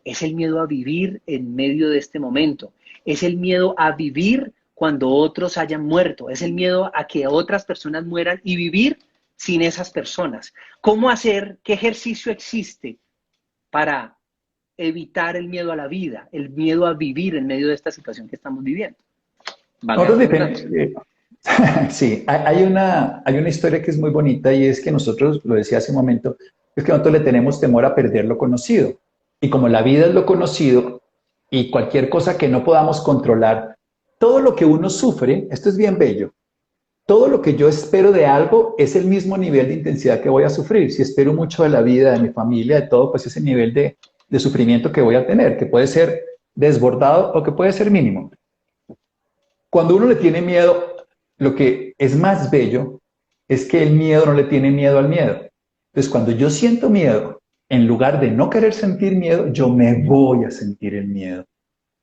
es el miedo a vivir en medio de este momento, es el miedo a vivir cuando otros hayan muerto, es el miedo a que otras personas mueran y vivir sin esas personas. ¿Cómo hacer? ¿Qué ejercicio existe para evitar el miedo a la vida, el miedo a vivir en medio de esta situación que estamos viviendo? Valga la Nosotros redundancia. Sí, hay una historia que es muy bonita y es que nosotros, lo decía hace un momento, es que nosotros le tenemos temor a perder lo conocido. Y como la vida es lo conocido y cualquier cosa que no podamos controlar, todo lo que uno sufre, esto es bien bello, todo lo que yo espero de algo es el mismo nivel de intensidad que voy a sufrir. Si espero mucho de la vida, de mi familia, de todo, pues ese nivel de sufrimiento que voy a tener, que puede ser desbordado o que puede ser mínimo. Cuando uno le tiene miedo, lo que es más bello es que el miedo no le tiene miedo al miedo. Entonces, cuando yo siento miedo, en lugar de no querer sentir miedo, yo me voy a sentir el miedo.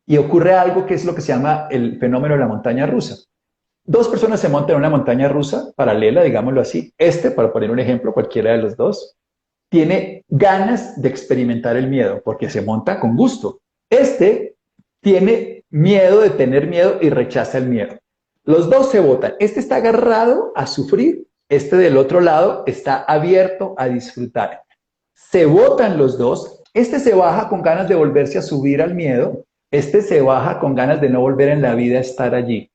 Y ocurre algo que es lo que se llama el fenómeno de la montaña rusa. Dos personas se montan en una montaña rusa paralela, digámoslo así. Para poner un ejemplo, cualquiera de los dos, tiene ganas de experimentar el miedo porque se monta con gusto. Este tiene miedo de tener miedo y rechaza el miedo. Los dos se botan. Este está agarrado a sufrir, este del otro lado está abierto a disfrutar. Se botan los dos, este se baja con ganas de volverse a subir al miedo, este se baja con ganas de no volver en la vida a estar allí.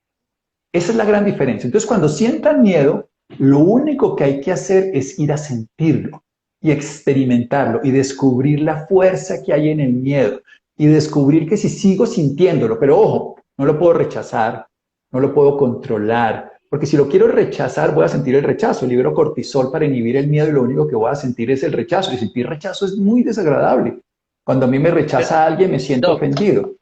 Esa es la gran diferencia. Entonces, cuando sientan miedo, lo único que hay que hacer es ir a sentirlo y experimentarlo y descubrir la fuerza que hay en el miedo y descubrir que si sigo sintiéndolo, pero ojo, no lo puedo rechazar, no lo puedo controlar, porque si lo quiero rechazar voy a sentir el rechazo, libero cortisol para inhibir el miedo y lo único que voy a sentir es el rechazo y sentir rechazo es muy desagradable. Cuando a mí me Pero, rechaza alguien me siento Doc, ofendido.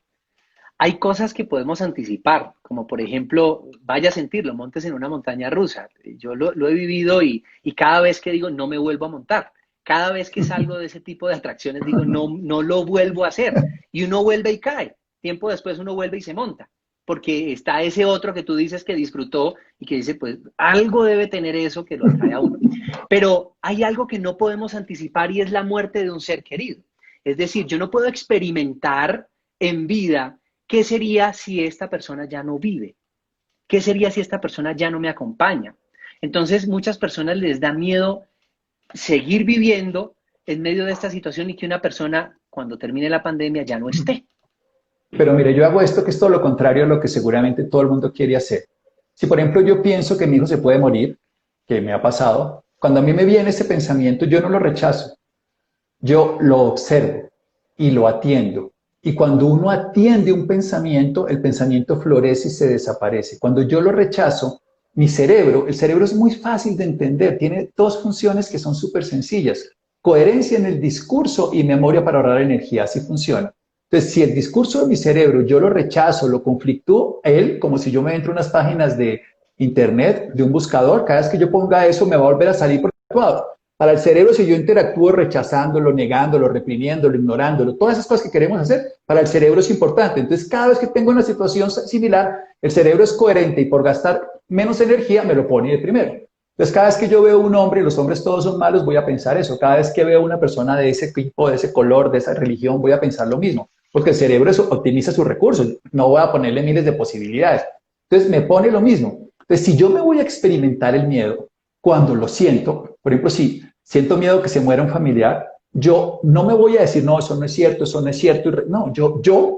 hay cosas que podemos anticipar, como por ejemplo, vaya a sentirlo, montes en una montaña rusa. Yo lo he vivido y cada vez que digo no me vuelvo a montar, cada vez que salgo de ese tipo de atracciones digo no, no lo vuelvo a hacer. Y uno vuelve y cae. Tiempo después uno vuelve y se monta. Porque está ese otro que tú dices que disfrutó y que dice, pues algo debe tener eso que lo atrae a uno. Pero hay algo que no podemos anticipar y es la muerte de un ser querido. Es decir, yo no puedo experimentar en vida qué sería si esta persona ya no vive, qué sería si esta persona ya no me acompaña. Entonces, muchas personas les da miedo seguir viviendo en medio de esta situación y que una persona, cuando termine la pandemia, ya no esté. Pero mire, yo hago esto que es todo lo contrario a lo que seguramente todo el mundo quiere hacer. Si, por ejemplo, yo pienso que mi hijo se puede morir, que me ha pasado, cuando a mí me viene ese pensamiento, yo no lo rechazo, yo lo observo y lo atiendo. Y cuando uno atiende un pensamiento, el pensamiento florece y se desaparece. Cuando yo lo rechazo, mi cerebro, el cerebro es muy fácil de entender, tiene dos funciones que son súper sencillas. Coherencia en el discurso y memoria para ahorrar energía, así funciona. Entonces, si el discurso de mi cerebro yo lo rechazo, lo conflictúo, él, como si yo me entro a unas páginas de internet, de un buscador, cada vez que yo ponga eso me va a volver a salir por actuado. Para el cerebro, si yo interactúo rechazándolo, negándolo, reprimiéndolo, ignorándolo, todas esas cosas que queremos hacer, para el cerebro es importante. Entonces, cada vez que tengo una situación similar, el cerebro es coherente y por gastar menos energía me lo pone de primero. Entonces, cada vez que yo veo un hombre y los hombres todos son malos, voy a pensar eso. Cada vez que veo una persona de ese tipo, de ese color, de esa religión, voy a pensar lo mismo. Porque el cerebro eso optimiza sus recursos. No voy a ponerle miles de posibilidades. Entonces, me pone lo mismo. Entonces, si yo me voy a experimentar el miedo, cuando lo siento, por ejemplo, si siento miedo que se muera un familiar, yo no me voy a decir, no, eso no es cierto, eso no es cierto. No,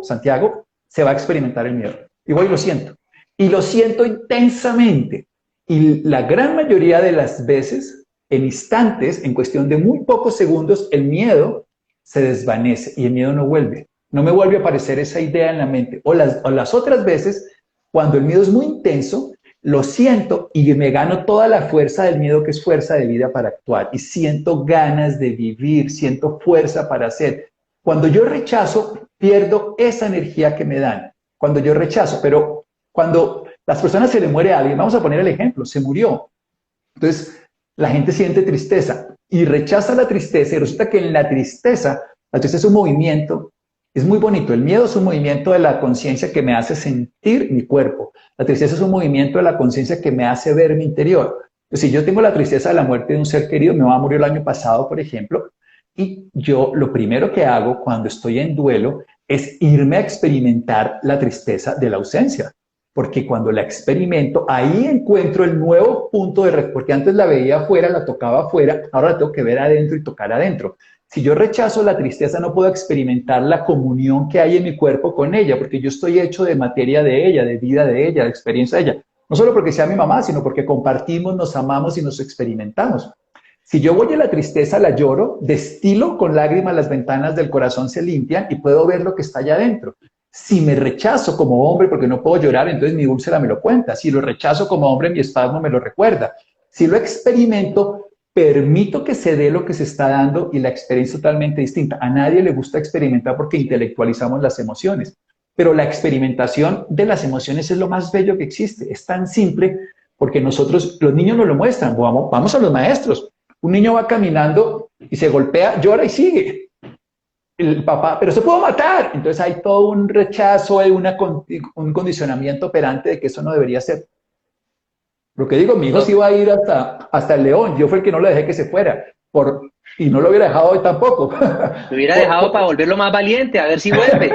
Santiago, se va a experimentar el miedo. Y voy y lo siento. Y lo siento intensamente. Y la gran mayoría de las veces, en instantes, en cuestión de muy pocos segundos, el miedo se desvanece y el miedo no vuelve. No me vuelve a aparecer esa idea en la mente. O las otras veces, cuando el miedo es muy intenso, lo siento y me gano toda la fuerza del miedo, que es fuerza de vida para actuar. Y siento ganas de vivir, siento fuerza para hacer. Cuando yo rechazo, pierdo esa energía que me dan. Cuando yo rechazo, pero cuando las personas se le muere a alguien, vamos a poner el ejemplo, se murió. Entonces, la gente siente tristeza y rechaza la tristeza y resulta que en la tristeza es un movimiento, es muy bonito. El miedo es un movimiento de la conciencia que me hace sentir mi cuerpo. La tristeza es un movimiento de la conciencia que me hace ver mi interior. Entonces, si yo tengo la tristeza de la muerte de un ser querido, me va a morir el año pasado, por ejemplo, y yo lo primero que hago cuando estoy en duelo es irme a experimentar la tristeza de la ausencia, porque cuando la experimento, ahí encuentro el nuevo punto de, porque antes la veía afuera, la tocaba afuera, ahora la tengo que ver adentro y tocar adentro. Si yo rechazo la tristeza, no puedo experimentar la comunión que hay en mi cuerpo con ella, porque yo estoy hecho de materia de ella, de vida de ella, de experiencia de ella. No solo porque sea mi mamá, sino porque compartimos, nos amamos y nos experimentamos. Si yo voy a la tristeza, la lloro, destilo con lágrimas, las ventanas del corazón se limpian y puedo ver lo que está allá adentro. Si me rechazo como hombre porque no puedo llorar, entonces mi úlcera me lo cuenta. Si lo rechazo como hombre, mi espasmo me lo recuerda. Si lo experimento, permito que se dé lo que se está dando y la experiencia es totalmente distinta. A nadie le gusta experimentar porque intelectualizamos las emociones, pero la experimentación de las emociones es lo más bello que existe. Es tan simple porque nosotros, los niños nos lo muestran. Vamos a los maestros. Un niño va caminando y se golpea, llora y sigue. El papá, pero se puede matar. Entonces hay todo un rechazo, hay un condicionamiento operante de que eso no debería ser. Lo que digo, mi hijo No, sí iba a ir hasta el león. Yo fue el que no lo dejé que se fuera. Y no lo hubiera dejado hoy tampoco. lo hubiera Por- dejado para por- volverlo más valiente, a ver si vuelve.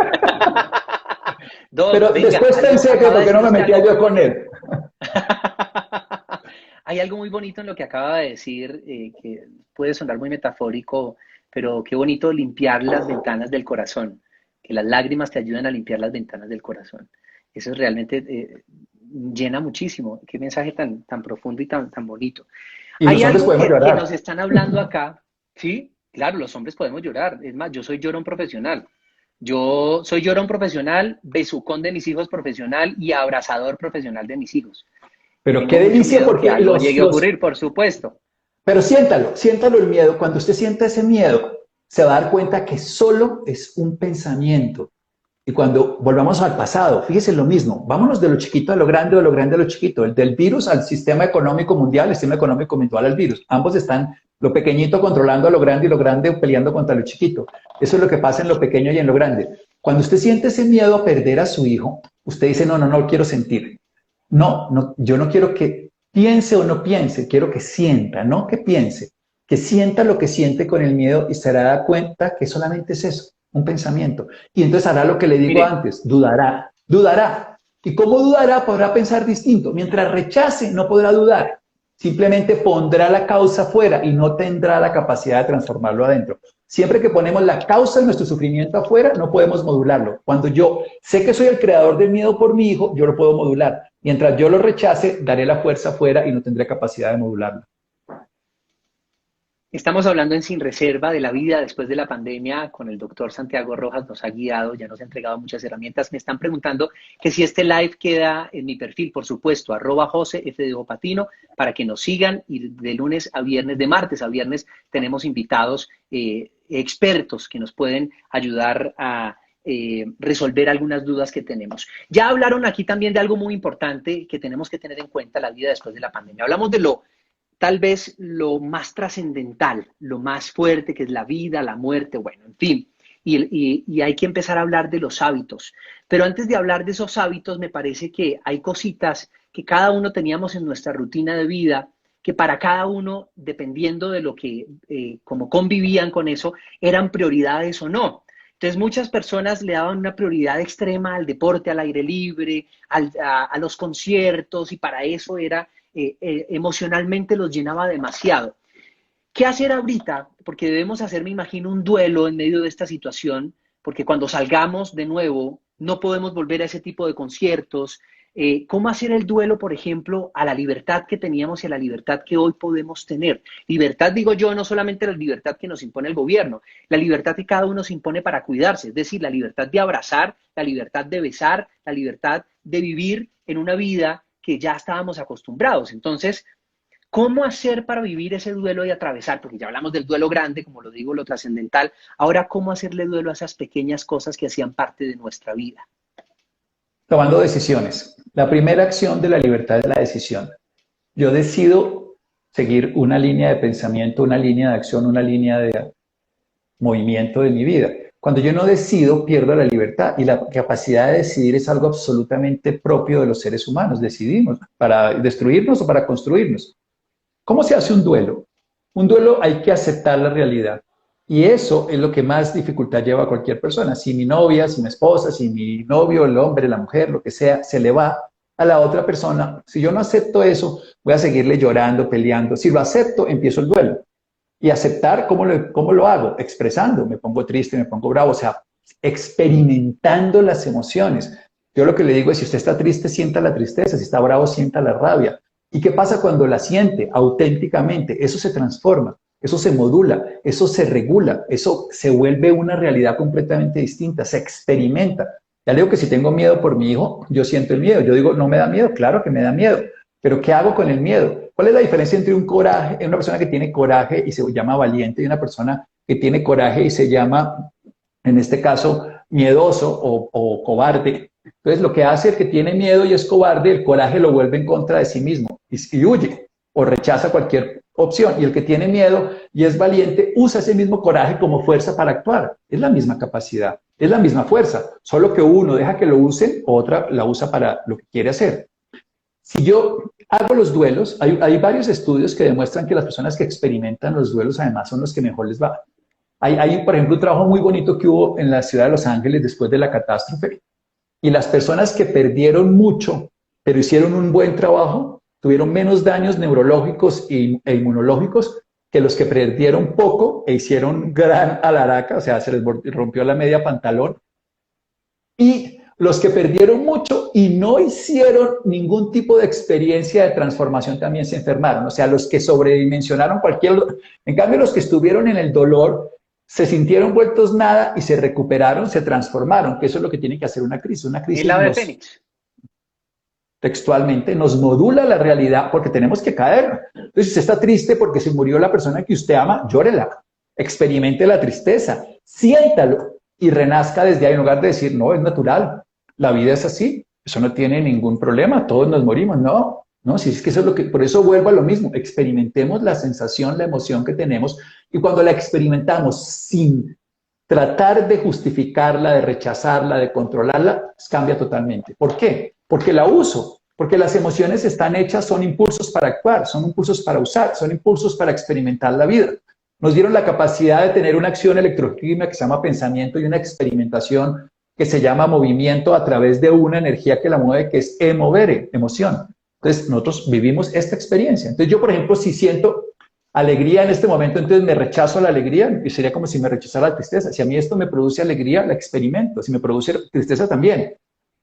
Doc, pero venga, después pensé que acaba de por qué decir no me usted metía algo yo muy con bonito. él. Hay algo muy bonito en lo que acaba de decir, que puede sonar muy metafórico, pero qué bonito limpiar las ventanas del corazón, que las lágrimas te ayudan a limpiar las ventanas del corazón. Eso es realmente llena muchísimo. Qué mensaje tan profundo y tan bonito. Y Hay los hombres algo podemos que nos llorar. están hablando acá, ¿sí? Claro, los hombres podemos llorar. Es más, yo soy llorón profesional. Yo soy llorón profesional, besucón de mis hijos profesional y abrazador profesional de mis hijos. Pero qué Tengo mucho delicia miedo que porque algo llegue a ocurrir, por supuesto. pero siéntalo el miedo. Cuando usted sienta ese miedo, se va a dar cuenta que solo es un pensamiento. Y cuando volvamos al pasado, fíjese lo mismo, vámonos de lo chiquito a lo grande, o de lo grande a lo chiquito, el del virus al sistema económico mundial, el sistema económico mundial al virus. Ambos están lo pequeñito controlando a lo grande y lo grande peleando contra lo chiquito. Eso es lo que pasa en lo pequeño y en lo grande. Cuando usted siente ese miedo a perder a su hijo, usted dice, no, no, no lo quiero sentir. No, no, yo no quiero que piense o no piense, quiero que sienta, no que piense, que sienta lo que siente con el miedo y se dará cuenta que solamente es eso, un pensamiento. Y entonces hará lo que le digo Mire, antes, dudará, dudará. ¿Y cómo dudará? Podrá pensar distinto. Mientras rechace, no podrá dudar. Simplemente pondrá la causa fuera y no tendrá la capacidad de transformarlo adentro. Siempre que ponemos la causa de nuestro sufrimiento afuera, no podemos modularlo. Cuando yo sé que soy el creador del miedo por mi hijo, yo lo puedo modular. Mientras yo lo rechace, daré la fuerza afuera y no tendré capacidad de modularlo. estamos hablando en Sin Reserva de la vida después de la pandemia con el doctor Santiago Rojas, nos ha guiado, ya nos ha entregado muchas herramientas. Me están preguntando que si este live queda en mi perfil, por supuesto, @JoseFDOpatino, para que nos sigan y de lunes a viernes, de martes a viernes, tenemos invitados expertos que nos pueden ayudar a resolver algunas dudas que tenemos. Ya hablaron aquí también de algo muy importante que tenemos que tener en cuenta la vida después de la pandemia. Hablamos de lo tal vez lo más trascendental, lo más fuerte que es la vida, la muerte, bueno, en fin. Y hay que empezar a hablar de los hábitos. Pero antes de hablar de esos hábitos, me parece que hay cositas que cada uno teníamos en nuestra rutina de vida, que para cada uno, dependiendo de lo que, como convivían con eso, eran prioridades o no. Entonces muchas personas le daban una prioridad extrema al deporte, al aire libre, a los conciertos, y para eso era emocionalmente los llenaba demasiado. ¿Qué hacer ahorita? Porque debemos hacer, me imagino, un duelo en medio de esta situación, porque cuando salgamos de nuevo no podemos volver a ese tipo de conciertos. ¿Cómo hacer el duelo, por ejemplo, a la libertad que teníamos y a la libertad que hoy podemos tener? Libertad, digo yo, no solamente la libertad que nos impone el gobierno, la libertad que cada uno se impone para cuidarse, es decir, la libertad de abrazar, la libertad de besar, la libertad de vivir en una vida que ya estábamos acostumbrados. Entonces, ¿cómo hacer para vivir ese duelo y atravesar? Porque ya hablamos del duelo grande, como lo digo, lo trascendental. Ahora, ¿cómo hacerle duelo a esas pequeñas cosas que hacían parte de nuestra vida? Tomando decisiones. La primera acción de la libertad es la decisión. Yo decido seguir una línea de pensamiento, una línea de acción, una línea de movimiento de mi vida. Cuando yo no decido, pierdo la libertad y la capacidad de decidir es algo absolutamente propio de los seres humanos. Decidimos para destruirnos o para construirnos. ¿Cómo se hace un duelo? Un duelo hay que aceptar la realidad. Y eso es lo que más dificultad lleva a cualquier persona. Si mi novia, si mi esposa, si mi novio, el hombre, la mujer, lo que sea, se le va a la otra persona, si yo no acepto eso, voy a seguirle llorando, peleando. Si lo acepto, empiezo el duelo. Y aceptar, ¿cómo lo hago? Expresando, me pongo triste, me pongo bravo, o sea, experimentando las emociones. Yo lo que le digo es, si usted está triste, sienta la tristeza, si está bravo, sienta la rabia. ¿Y qué pasa cuando la siente auténticamente? Eso se transforma, eso se modula, eso se regula, eso se vuelve una realidad completamente distinta, se experimenta. Ya le digo que si tengo miedo por mi hijo, yo siento el miedo. Yo digo, no me da miedo, claro que me da miedo. Pero ¿qué hago con el miedo? ¿Cuál es la diferencia entre un coraje, una persona que tiene coraje y se llama valiente y una persona que tiene coraje y se llama, en este caso, miedoso o cobarde? Entonces, lo que hace el que tiene miedo y es cobarde, el coraje lo vuelve en contra de sí mismo y huye o rechaza cualquier opción. Y el que tiene miedo y es valiente usa ese mismo coraje como fuerza para actuar. Es la misma capacidad, es la misma fuerza, solo que uno deja que lo use, otra la usa para lo que quiere hacer. Si yo hago los duelos, hay varios estudios que demuestran que las personas que experimentan los duelos además son los que mejor les va. Hay, por ejemplo, un trabajo muy bonito que hubo en la ciudad de Los Ángeles después de la catástrofe, y las personas que perdieron mucho, pero hicieron un buen trabajo, tuvieron menos daños neurológicos e inmunológicos que los que perdieron poco e hicieron gran alaraca, o sea, se les rompió la media pantalón. Y los que perdieron mucho y no hicieron ningún tipo de experiencia de transformación también se enfermaron. O sea, los que sobredimensionaron cualquier... En cambio, los que estuvieron en el dolor se sintieron vueltos nada y se recuperaron, se transformaron, que eso es lo que tiene que hacer una crisis. Una crisis El ave fénix. textualmente nos modula la realidad porque tenemos que caer. Entonces, si usted está triste porque se murió la persona que usted ama, llórela, experimente la tristeza, siéntalo y renazca desde ahí en lugar de decir, no, es natural, la vida es así, eso no tiene ningún problema, todos nos morimos. No, no, si es que eso es lo que, por eso vuelvo a lo mismo, experimentemos la sensación, la emoción que tenemos, y cuando la experimentamos sin tratar de justificarla, de rechazarla, de controlarla, cambia totalmente. ¿Por qué? Porque la uso, porque las emociones están hechas, son impulsos para actuar, son impulsos para usar, son impulsos para experimentar la vida. Nos dieron la capacidad de tener una acción electroquímica que se llama pensamiento y una experimentación que se llama movimiento a través de una energía que la mueve, que es emovere, emoción. Entonces, nosotros vivimos esta experiencia. Entonces, yo, por ejemplo, si siento alegría en este momento, entonces me rechazo la alegría y sería como si me rechazara la tristeza. Si a mí esto me produce alegría, la experimento. Si me produce tristeza, también.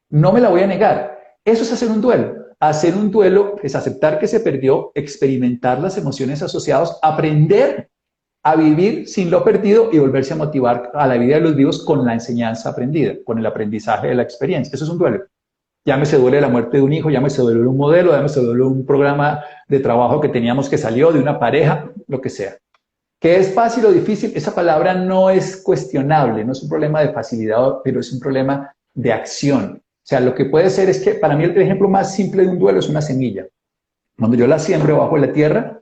No me la voy a negar. Eso es hacer un duelo. Hacer un duelo es aceptar que se perdió, experimentar las emociones asociadas, aprender a vivir sin lo perdido y volverse a motivar a la vida de los vivos con la enseñanza aprendida, con el aprendizaje de la experiencia. Eso es un duelo. Llámese duele la muerte de un hijo, llámese duele un modelo, llámese duele un programa de trabajo que teníamos que salió, de una pareja, lo que sea. ¿Que es fácil o difícil? Esa palabra no es cuestionable, no es un problema de facilidad, pero es un problema de acción. O sea, lo que puede ser es que, para mí el ejemplo más simple de un duelo es una semilla. Cuando yo la siembro bajo la tierra,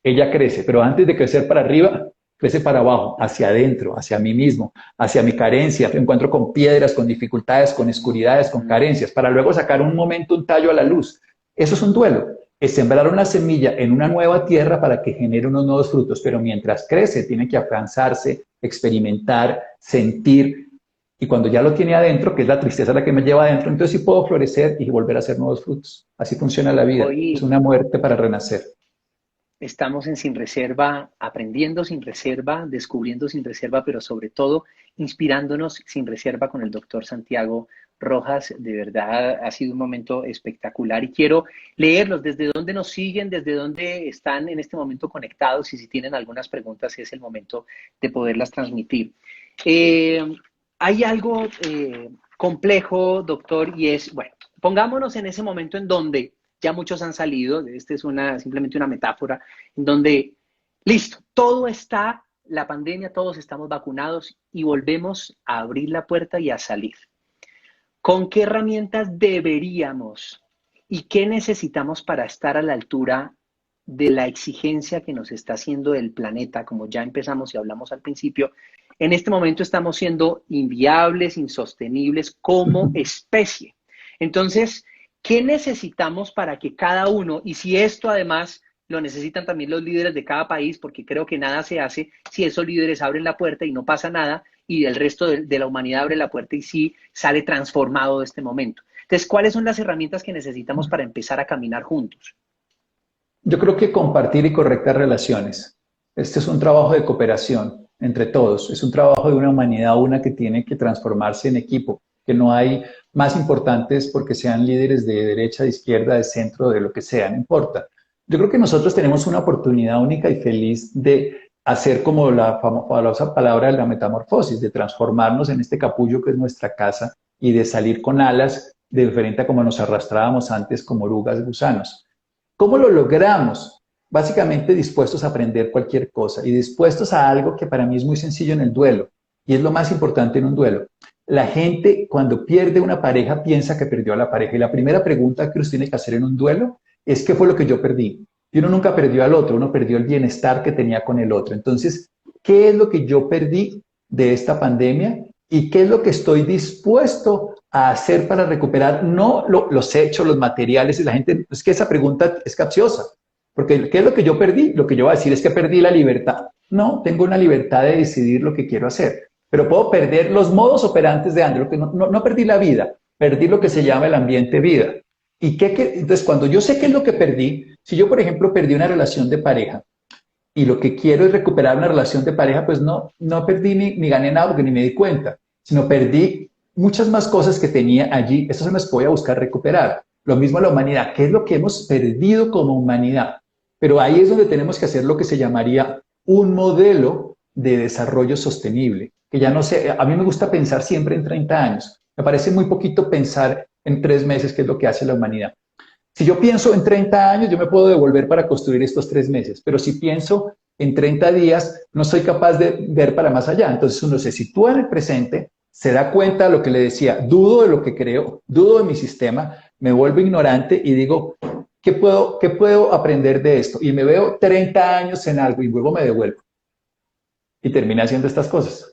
ella crece, pero antes de crecer para arriba, crece para abajo, hacia adentro, hacia mí mismo, hacia mi carencia. Me encuentro con piedras, con dificultades, con oscuridades, con carencias, para luego sacar un momento, un tallo a la luz. Eso es un duelo. Es sembrar una semilla en una nueva tierra para que genere unos nuevos frutos, pero mientras crece tiene que afianzarse, experimentar, sentir, y cuando ya lo tiene adentro, que es la tristeza la que me lleva adentro, entonces sí puedo florecer y volver a hacer nuevos frutos. Así funciona la vida. Es Hoy una muerte para renacer. estamos en Sin Reserva, aprendiendo sin reserva, descubriendo sin reserva, pero sobre todo inspirándonos sin reserva con el doctor Santiago Rojas. De verdad ha sido un momento espectacular y quiero leerlos desde dónde nos siguen, desde dónde están en este momento conectados y si tienen algunas preguntas es el momento de poderlas transmitir. Eh, Hay algo complejo, doctor, y es, bueno, pongámonos en ese momento en donde ya muchos han salido, esta es simplemente una metáfora, en donde, listo, todo está, la pandemia, todos estamos vacunados y volvemos a abrir la puerta y a salir. ¿Con qué herramientas deberíamos y qué necesitamos para estar a la altura de la exigencia que nos está haciendo el planeta, como ya empezamos y hablamos al principio? En este momento estamos siendo inviables, insostenibles como especie. Entonces, ¿qué necesitamos para que cada uno, y si esto además lo necesitan también los líderes de cada país, porque creo que nada se hace si esos líderes abren la puerta y no pasa nada, y el resto de la humanidad abre la puerta y sí sale transformado de este momento? Entonces, ¿cuáles son las herramientas que necesitamos para empezar a caminar juntos? Yo creo que compartir y correctar relaciones. Este es un trabajo de cooperación entre todos. Es un trabajo de una humanidad, una que tiene que transformarse en equipo. que no hay más importantes porque sean líderes de derecha, de izquierda, de centro, de lo que sea, no importa. Yo creo que nosotros tenemos una oportunidad única y feliz de hacer como la famosa palabra de la metamorfosis, de transformarnos en este capullo que es nuestra casa y de salir con alas de diferente a como nos arrastrábamos antes como orugas, gusanos. ¿Cómo lo logramos? Básicamente dispuestos a aprender cualquier cosa y dispuestos a algo que para mí es muy sencillo en el duelo y es lo más importante en un duelo. La gente cuando pierde una pareja piensa que perdió a la pareja y la primera pregunta que uno tiene que hacer en un duelo es ¿qué fue lo que yo perdí? Y uno nunca perdió al otro, uno perdió el bienestar que tenía con el otro. Entonces, ¿qué es lo que yo perdí de esta pandemia? ¿Y qué es lo que estoy dispuesto a hacer para recuperar? No los hechos, los materiales, y la gente, es que esa pregunta es capciosa, porque ¿qué es lo que yo perdí? Lo que yo voy a decir es que perdí la libertad. No, tengo una libertad de decidir lo que quiero hacer, pero puedo perder los modos operantes de Andrew, que no perdí la vida, perdí lo que se llama el ambiente vida. Entonces, cuando yo sé qué es lo que perdí, si yo, por ejemplo, perdí una relación de pareja y lo que quiero es recuperar una relación de pareja, pues no perdí ni gané nada porque ni me di cuenta, sino perdí muchas más cosas que tenía allí. Esas son las que voy a buscar recuperar. Lo mismo la humanidad. ¿Qué es lo que hemos perdido como humanidad? Pero ahí es donde tenemos que hacer lo que se llamaría un modelo de desarrollo sostenible, que ya no sé, a mí me gusta pensar siempre en 30 años. Me parece muy poquito pensar en 3 meses, que es lo que hace la humanidad. Si yo pienso en 30 años, yo me puedo devolver para construir estos 3 meses, pero si pienso en 30 días, no soy capaz de ver para más allá. Entonces uno se sitúa en el presente, se da cuenta de lo que le decía, dudo de lo que creo, dudo de mi sistema, me vuelvo ignorante y digo, ¿qué puedo aprender de esto? Y me veo 30 años en algo y luego me devuelvo. Y terminé haciendo estas cosas.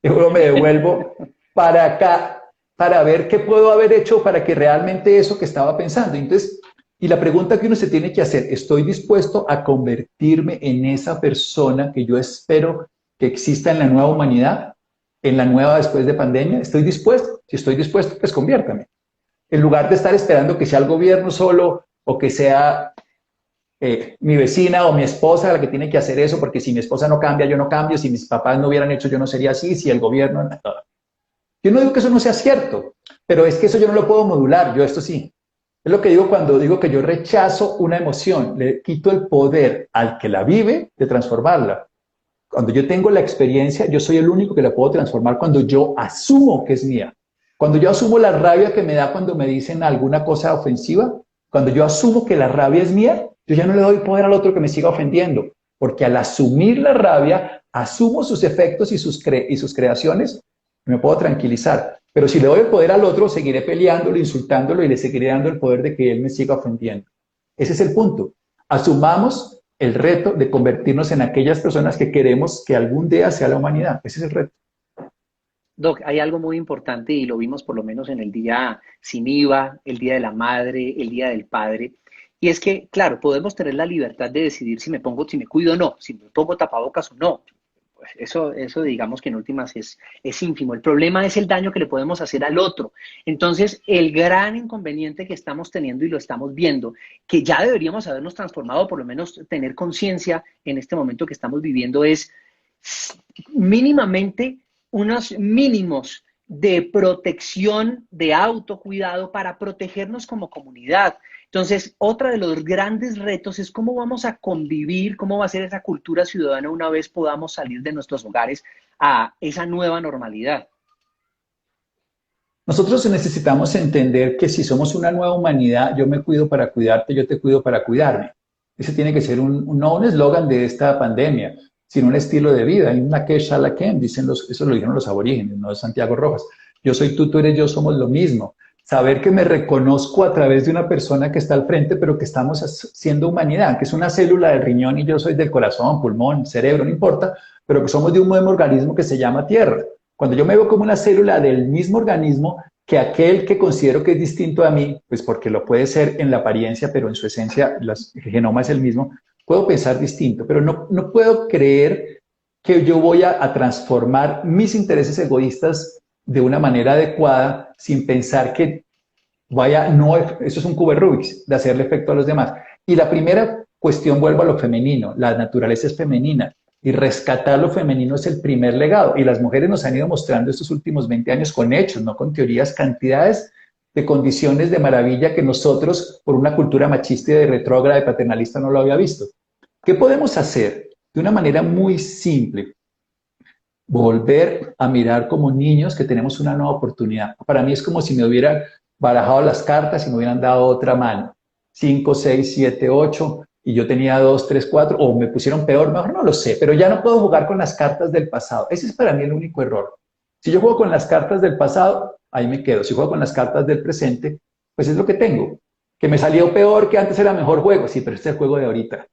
Y luego me devuelvo para acá, para ver qué puedo haber hecho para que realmente eso que estaba pensando. Entonces, y la pregunta que uno se tiene que hacer, ¿estoy dispuesto a convertirme en esa persona que yo espero que exista en la nueva humanidad, en la nueva después de pandemia? ¿Estoy dispuesto? Si estoy dispuesto, pues conviértame. En lugar de estar esperando que sea el gobierno solo o que sea mi vecina o mi esposa la que tiene que hacer eso, porque si mi esposa no cambia, yo no cambio, si mis papás no hubieran hecho, yo no sería así, si el gobierno... Yo no digo que eso no sea cierto, pero es que eso yo no lo puedo modular, yo esto sí. Es lo que digo cuando digo que yo rechazo una emoción, le quito el poder al que la vive de transformarla. Cuando yo tengo la experiencia, yo soy el único que la puedo transformar cuando yo asumo que es mía. Cuando yo asumo la rabia que me da cuando me dicen alguna cosa ofensiva, cuando yo asumo que la rabia es mía, yo ya no le doy poder al otro que me siga ofendiendo, porque al asumir la rabia, asumo sus efectos y sus creaciones, me puedo tranquilizar. Pero si le doy el poder al otro, seguiré peleándolo, insultándolo y le seguiré dando el poder de que él me siga ofendiendo. Ese es el punto. Asumamos el reto de convertirnos en aquellas personas que queremos que algún día sea la humanidad. Ese es el reto. Doc, hay algo muy importante y lo vimos por lo menos en el día sin IVA, el día de la madre, el día del padre. Y es que, claro, podemos tener la libertad de decidir si me cuido o no, si me pongo tapabocas o no. Pues eso digamos que en últimas es ínfimo. El problema es el daño que le podemos hacer al otro. Entonces, el gran inconveniente que estamos teniendo y lo estamos viendo, que ya deberíamos habernos transformado, por lo menos tener conciencia en este momento que estamos viviendo, es mínimamente unos mínimos de protección, de autocuidado para protegernos como comunidad. Entonces, otro de los grandes retos es cómo vamos a convivir, cómo va a ser esa cultura ciudadana una vez podamos salir de nuestros hogares a esa nueva normalidad. Nosotros necesitamos entender que si somos una nueva humanidad, yo me cuido para cuidarte, yo te cuido para cuidarme. Ese tiene que ser no un eslogan de esta pandemia, sino un estilo de vida. Hay una que Shalaken, eso lo dijeron los aborígenes, no de Santiago Rojas. Yo soy tú eres yo, somos lo mismo. Saber que me reconozco a través de una persona que está al frente, pero que estamos siendo humanidad, que es una célula del riñón y yo soy del corazón, pulmón, cerebro, no importa, pero que somos de un mismo organismo que se llama Tierra. Cuando yo me veo como una célula del mismo organismo que aquel que considero que es distinto a mí, pues porque lo puede ser en la apariencia, pero en su esencia el genoma es el mismo, puedo pensar distinto, pero no puedo creer que yo voy a transformar mis intereses egoístas de una manera adecuada sin pensar que eso es un cubo de Rubik, de hacerle efecto a los demás. Y la primera cuestión, vuelvo a lo femenino, la naturaleza es femenina. Y rescatar lo femenino es el primer legado. Y las mujeres nos han ido mostrando estos últimos 20 años con hechos, no con teorías, cantidades de condiciones de maravilla que nosotros, por una cultura machista y de retrógrada y paternalista, no lo había visto. ¿Qué podemos hacer? De una manera muy simple, volver a mirar como niños que tenemos una nueva oportunidad. Para mí es como si me hubieran barajado las cartas y me hubieran dado otra mano. 5, 6, 7, 8, y yo tenía 2, 3, 4, o me pusieron peor, mejor no lo sé, pero ya no puedo jugar con las cartas del pasado. Ese es para mí el único error. Si yo juego con las cartas del pasado, ahí me quedo. Si juego con las cartas del presente, pues es lo que tengo. Que me salió peor, que antes era mejor juego. Sí, pero este es el juego de ahorita.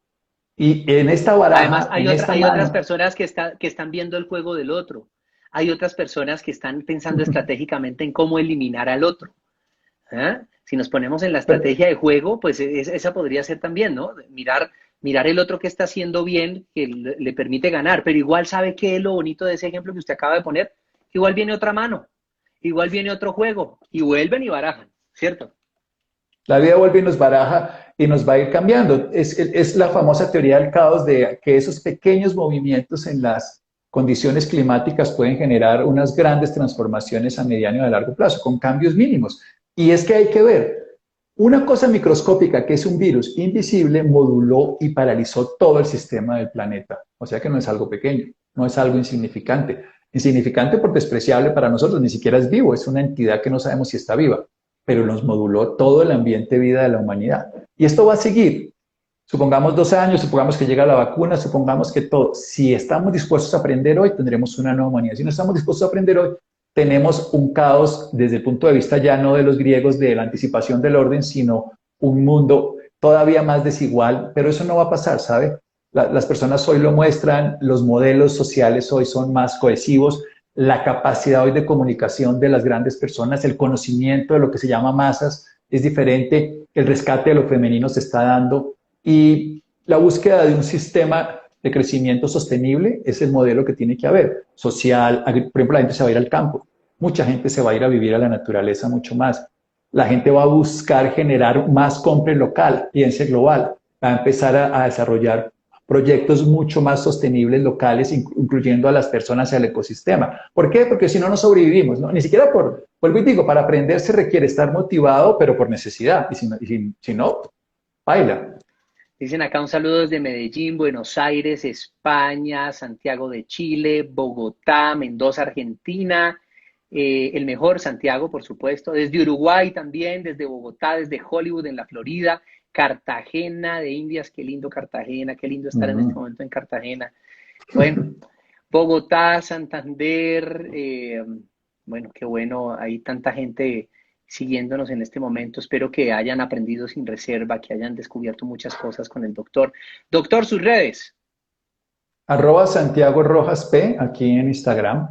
Y en esta Además, baraja, en esta hay otras mano, personas que están viendo el juego del otro. Hay otras personas que están pensando estratégicamente en cómo eliminar al otro. ¿Ah? Si nos ponemos en la pero estrategia de juego, pues esa podría ser también, ¿no? Mirar el otro que está haciendo bien, que le permite ganar, pero igual sabe qué es lo bonito de ese ejemplo que usted acaba de poner. Igual viene otra mano, igual viene otro juego, y vuelven y barajan, ¿cierto? la vida vuelve y nos baraja y nos va a ir cambiando. Es la famosa teoría del caos de que esos pequeños movimientos en las condiciones climáticas pueden generar unas grandes transformaciones a mediano y a largo plazo, con cambios mínimos. Y es que hay que ver, una cosa microscópica que es un virus invisible moduló y paralizó todo el sistema del planeta. O sea que no es algo pequeño, no es algo insignificante. Insignificante por despreciable para nosotros, ni siquiera es vivo, es una entidad que no sabemos si está viva, pero nos moduló todo el ambiente vida de la humanidad. Y esto va a seguir. Supongamos 2 años, supongamos que llega la vacuna, supongamos que todo. Si estamos dispuestos a aprender hoy, tendremos una nueva humanidad. Si no estamos dispuestos a aprender hoy, tenemos un caos desde el punto de vista ya no de los griegos de la anticipación del orden, sino un mundo todavía más desigual, pero eso no va a pasar, ¿sabe? Las personas hoy lo muestran, los modelos sociales hoy son más cohesivos, la capacidad hoy de comunicación de las grandes personas, el conocimiento de lo que se llama masas es diferente, el rescate de lo femenino se está dando y la búsqueda de un sistema de crecimiento sostenible es el modelo que tiene que haber, social, por ejemplo, la gente se va a ir al campo, mucha gente se va a ir a vivir a la naturaleza mucho más, la gente va a buscar generar más compra local, piense global, va a empezar a desarrollar proyectos mucho más sostenibles locales, incluyendo a las personas y al ecosistema. ¿Por qué? Porque si no, no sobrevivimos, ¿no? Ni siquiera vuelvo y digo, para aprender se requiere estar motivado, pero por necesidad, y si no, baila. Dicen acá un saludo desde Medellín, Buenos Aires, España, Santiago de Chile, Bogotá, Mendoza, Argentina, el mejor Santiago, por supuesto, desde Uruguay también, desde Bogotá, desde Hollywood en la Florida, Cartagena de Indias, qué lindo Cartagena, qué lindo estar en este momento en Cartagena. Bueno, Bogotá, Santander, bueno, qué bueno, hay tanta gente siguiéndonos en este momento. Espero que hayan aprendido sin reserva, que hayan descubierto muchas cosas con el doctor. Doctor, sus redes. Santiago Rojas P, aquí en Instagram.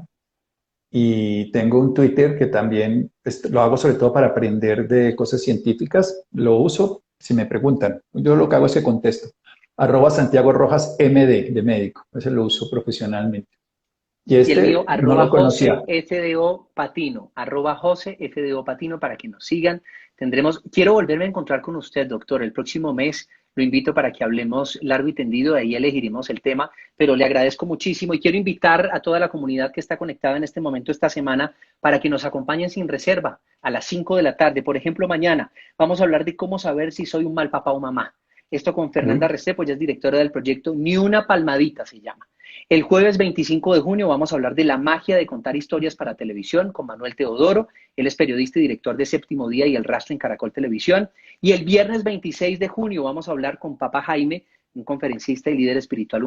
Y tengo un Twitter que también lo hago sobre todo para aprender de cosas científicas. Lo uso si me preguntan. Yo lo que hago es que contesto. Santiago Rojas MD, de médico. Ese lo uso profesionalmente. Y Y el mío, no arroba lo José conocía. FDO Patino, arroba José FDO Patino para que nos sigan. Quiero volverme a encontrar con usted, doctor, el próximo mes. Lo invito para que hablemos largo y tendido, de ahí elegiremos el tema, pero le agradezco muchísimo y quiero invitar a toda la comunidad que está conectada en este momento, esta semana, para que nos acompañen sin reserva a las 5 de la tarde. Por ejemplo, mañana vamos a hablar de cómo saber si soy un mal papá o mamá. Esto con Fernanda Uy, Restrepo, ella es directora del proyecto Ni una palmadita se llama. El jueves 25 de junio vamos a hablar de la magia de contar historias para televisión con Manuel Teodoro. Él es periodista y director de Séptimo Día y El Rastro en Caracol Televisión. Y el viernes 26 de junio vamos a hablar con Papa Jaime, un conferencista y líder espiritual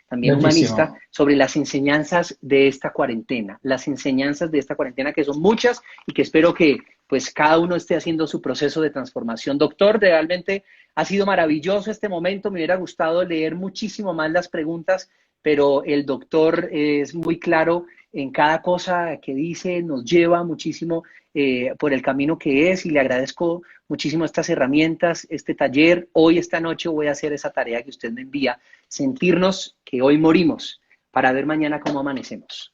también humanista, bellísimo. sobre las enseñanzas de esta cuarentena. Las enseñanzas de esta cuarentena que son muchas y que espero que pues cada uno esté haciendo su proceso de transformación. Doctor, realmente ha sido maravilloso este momento. Me hubiera gustado leer muchísimo más las preguntas, pero el doctor es muy claro en cada cosa que dice, nos lleva muchísimo por el camino que es y le agradezco muchísimo estas herramientas, este taller. Hoy, esta noche, voy a hacer esa tarea que usted me envía, sentirnos que hoy morimos para ver mañana cómo amanecemos.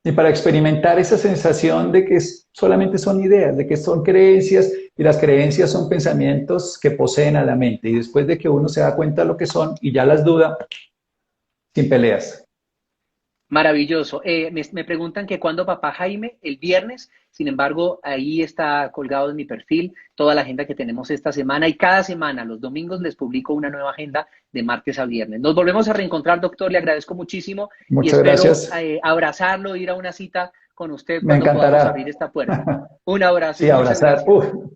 Y para experimentar esa sensación de que solamente son ideas, de que son creencias, y las creencias son pensamientos que poseen a la mente. Y después de que uno se da cuenta de lo que son y ya las duda, sin peleas. Maravilloso. Me preguntan que cuándo papá Jaime, el viernes, sin embargo, ahí está colgado en mi perfil toda la agenda que tenemos esta semana y cada semana, los domingos, les publico una nueva agenda de martes a viernes. Nos volvemos a reencontrar, doctor, le agradezco muchísimo y Muchas espero gracias. Abrazarlo, ir a una cita con usted Me cuando podamos abrir encantará. esta puerta. Un abrazo y Sí, muchas abrazar. gracias. Uf,